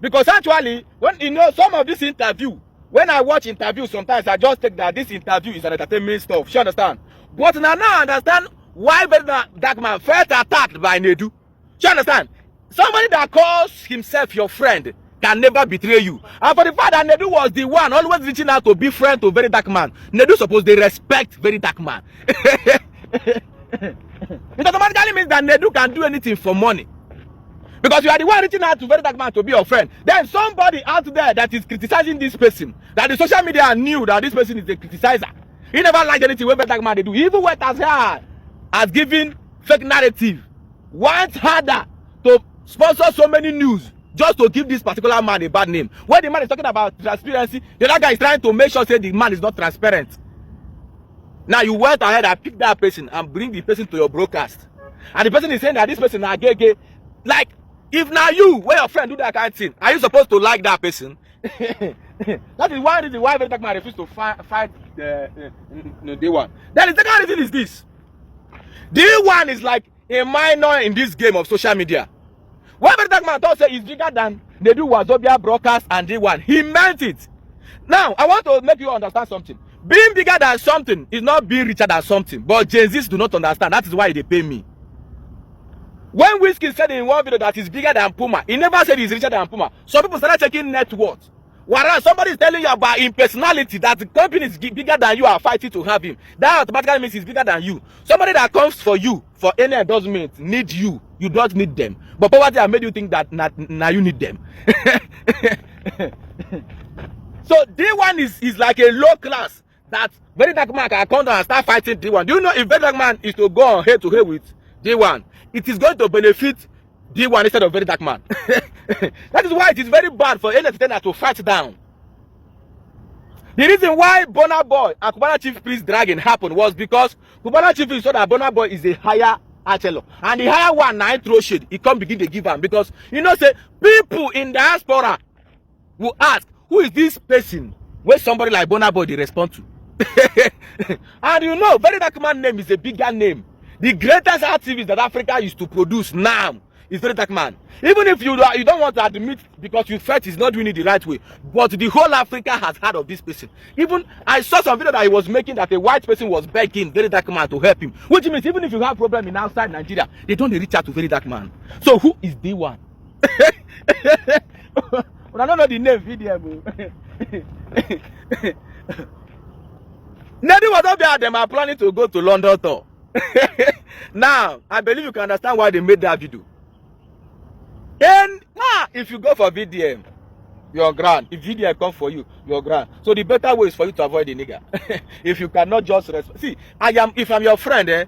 Because actually, when you know some of this interview, when I watch interviews, sometimes I just think that this interview is an entertainment stuff. You understand? But now I understand why very dark man felt attacked by Nedu. You understand? Somebody that calls himself your friend can never betray you. And for the fact that Nedu was the one always reaching out to be friend to very dark man, Nedu supposed they respect very dark man. It automatically means that Nedu can do anything for money. Because you are the one reaching out to very dark man to be your friend. Then somebody out there that is criticizing this person, that the social media knew that this person is a criticizer. He never liked anything what very dark man they do. He even went as hard as giving fake narrative. Went harder to sponsor so many news just to give this particular man a bad name. When the man is talking about transparency, the other guy is trying to make sure say the man is not transparent. Now you went ahead and pick that person and bring the person to your broadcast. And the person is saying that this person is gay. Like, if now you, where your friend do that kind of thing, are you supposed to like that person? That is one reason why very dark man refused to fight the D1. Then the second reason is this. D1 is like a minor in this game of social media. When very dark man thought say is bigger than Nidu Wazobia broadcast and D1, he meant it. Now, I want to make you understand something. Being bigger than something is not being richer than something. But Gen Zs do not understand. That is why they pay me. When Whiskey said in one video that he's bigger than Puma, he never said he's richer than Puma. Some people started checking net worth.
Whereas somebody is telling you about in personality that the company is bigger than you are fighting to have him. That automatically means he's bigger than you. Somebody that comes for you for any endorsement need you. You don't need them. But poverty has made you think that now you need them. So D1 is like a low class that Very Dark Man can come down and start fighting D1. Do you know if Very Dark Man is to go on head to head with D1, it is going to benefit D1 instead of Very Dark Man. That is why it is very bad for any entertainer to fight down. The reason why Burna Boy and Cubana Chief Priest dragging happened was because Cubana Chief Priest saw that Burna Boy is a higher archer, and the higher one now throw shade. He can't begin to give him because you know say people in diaspora will ask who is this person where somebody like Burna Boy they respond to. And you know Very Dark Man name is a bigger name. The greatest activist that Africa used to produce now is Very Dark Man. Even if you don't want to admit because you felt he's not doing it the right way, but the whole Africa has heard of this person. Even I saw some video that he was making that a white person was begging Very Dark Man to help him, which means even if you have problem in outside Nigeria, they don't reach out to Very Dark Man. So who is D1? I don't know the name VDM. Nidu Wazobia them are planning to go to London tour. Now I believe you can understand why they made that video. And if you go for VDM, you're grand. If VDM come for you, you're grand. So the better way is for you to avoid the nigga. If you cannot just see, if I'm your friend,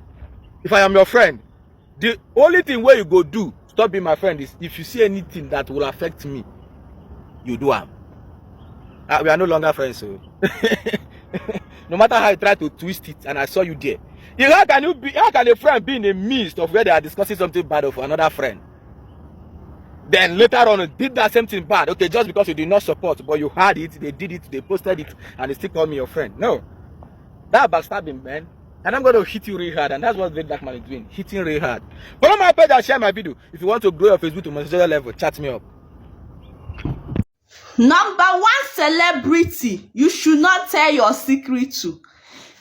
if I am your friend, the only thing where you go do, stop being my friend, is if you see anything that will affect me, you do am. We are no longer friends, so no matter how I try to twist it, and I saw you there. How can a friend be in the midst of where they are discussing something bad of another friend? Then later on, did that same thing bad. Okay, just because you did not support, but you had it, they did it, they posted it, and they still call me your friend. No. That backstabbing, man. And I'm going to hit you real hard, and that's what Very Dark Man is doing. Hitting real hard. Follow my page and share my video. If you want to grow your Facebook to managerial level, chat me up.
Number one celebrity you should not tell your secret to.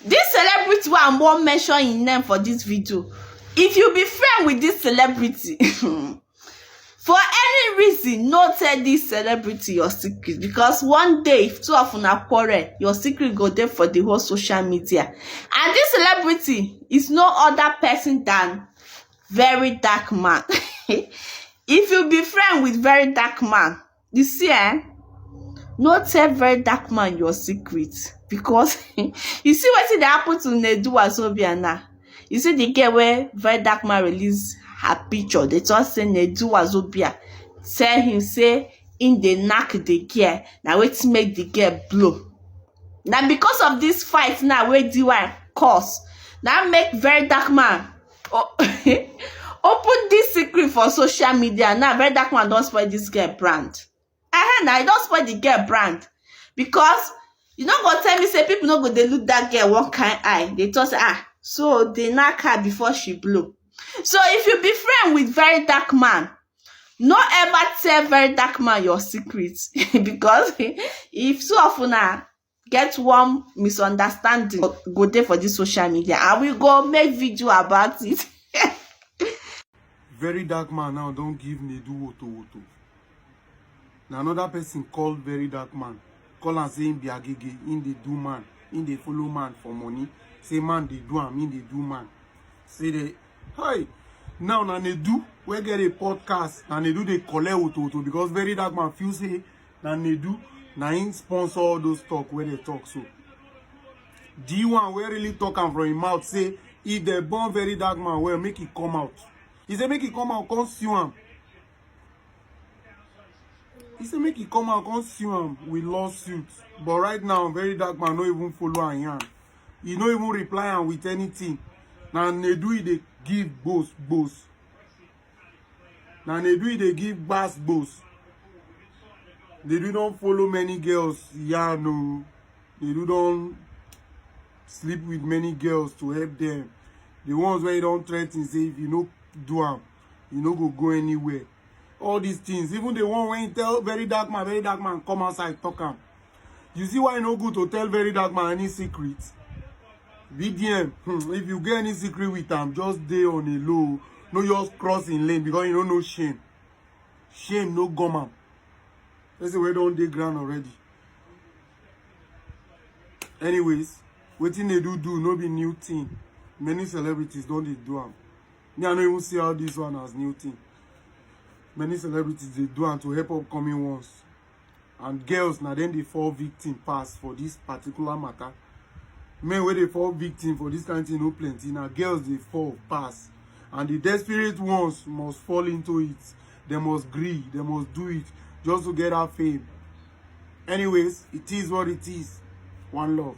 This celebrity who I won't mention in name for this video. If you be friend with this celebrity, for any reason, no tell this celebrity your secret, because one day if two of una quarrel, your secret go there for the whole social media. And this celebrity is no other person than Very Dark Man. If you be friend with Very Dark Man, you see, no tell Very Dark Man your secret, because you see what did happen to Nidu Wazobia now. You see the girl where Very Dark Man release her picture, they just say Nidu Wazobia tell him say in the knack the girl, now wait make the girl blow. Now because of this fight now where D1 cause, now make Very Dark Man open this secret for social media. Now Very Dark Man don't spoil this girl brand. Now I don't spoil the girl brand, because you not gonna tell me say people not go they look that girl one kind eye. They just so they knock her before she blow. So if you be friend with Very Dark Man, no ever tell Very Dark Man your secrets, because if so often get one misunderstanding, go there for this social media and we go make video about it.
Very Dark Man now don't give Nidu Woto. Now another person called Very Dark Man, call and say him be agege, in the do man, in the follow man for money. Say man they do am, in the do man. Say they hi. Now Nidu we get a podcast, and Nidu they collect Woto, because Very Dark Man feel say na Nidu na him sponsor all those talk where they talk. So D1 we really talk am from him mouth, say if they born Very Dark Man, well make it come out. He say make it come out, come sue him. He said make it come out, come sue him with lawsuits. But right now, Very Dark Man no even follow him. He no even reply him with anything. Now Nidu they give boast. Now Nidu they give boast. Nidu don't follow many girls. Yeah, no. Nidu don't sleep with many girls to help them. The ones where you don't threaten, say if you no do them, you no go anywhere. All these things, even the one when you tell Very Dark Man come outside talk am. You see why no good to tell Very Dark Man any secrets? VDM, if you get any secret with them, just stay on a low. No just cross in lane, because you don't know shame. Shame no gum am. Let's say we don't dey ground already. Anyways, wetin they do no be new thing. Many celebrities don't they do am. Me, I don't even see how this one as new thing. Many celebrities they do am to help upcoming ones. And girls now then they fall victim pass for this particular matter. Men where they fall victim for this kind of thing no plenty. Now girls they fall pass. And the desperate ones must fall into it. They must agree, they must do it just to get our fame. Anyways, it is what it is. One love.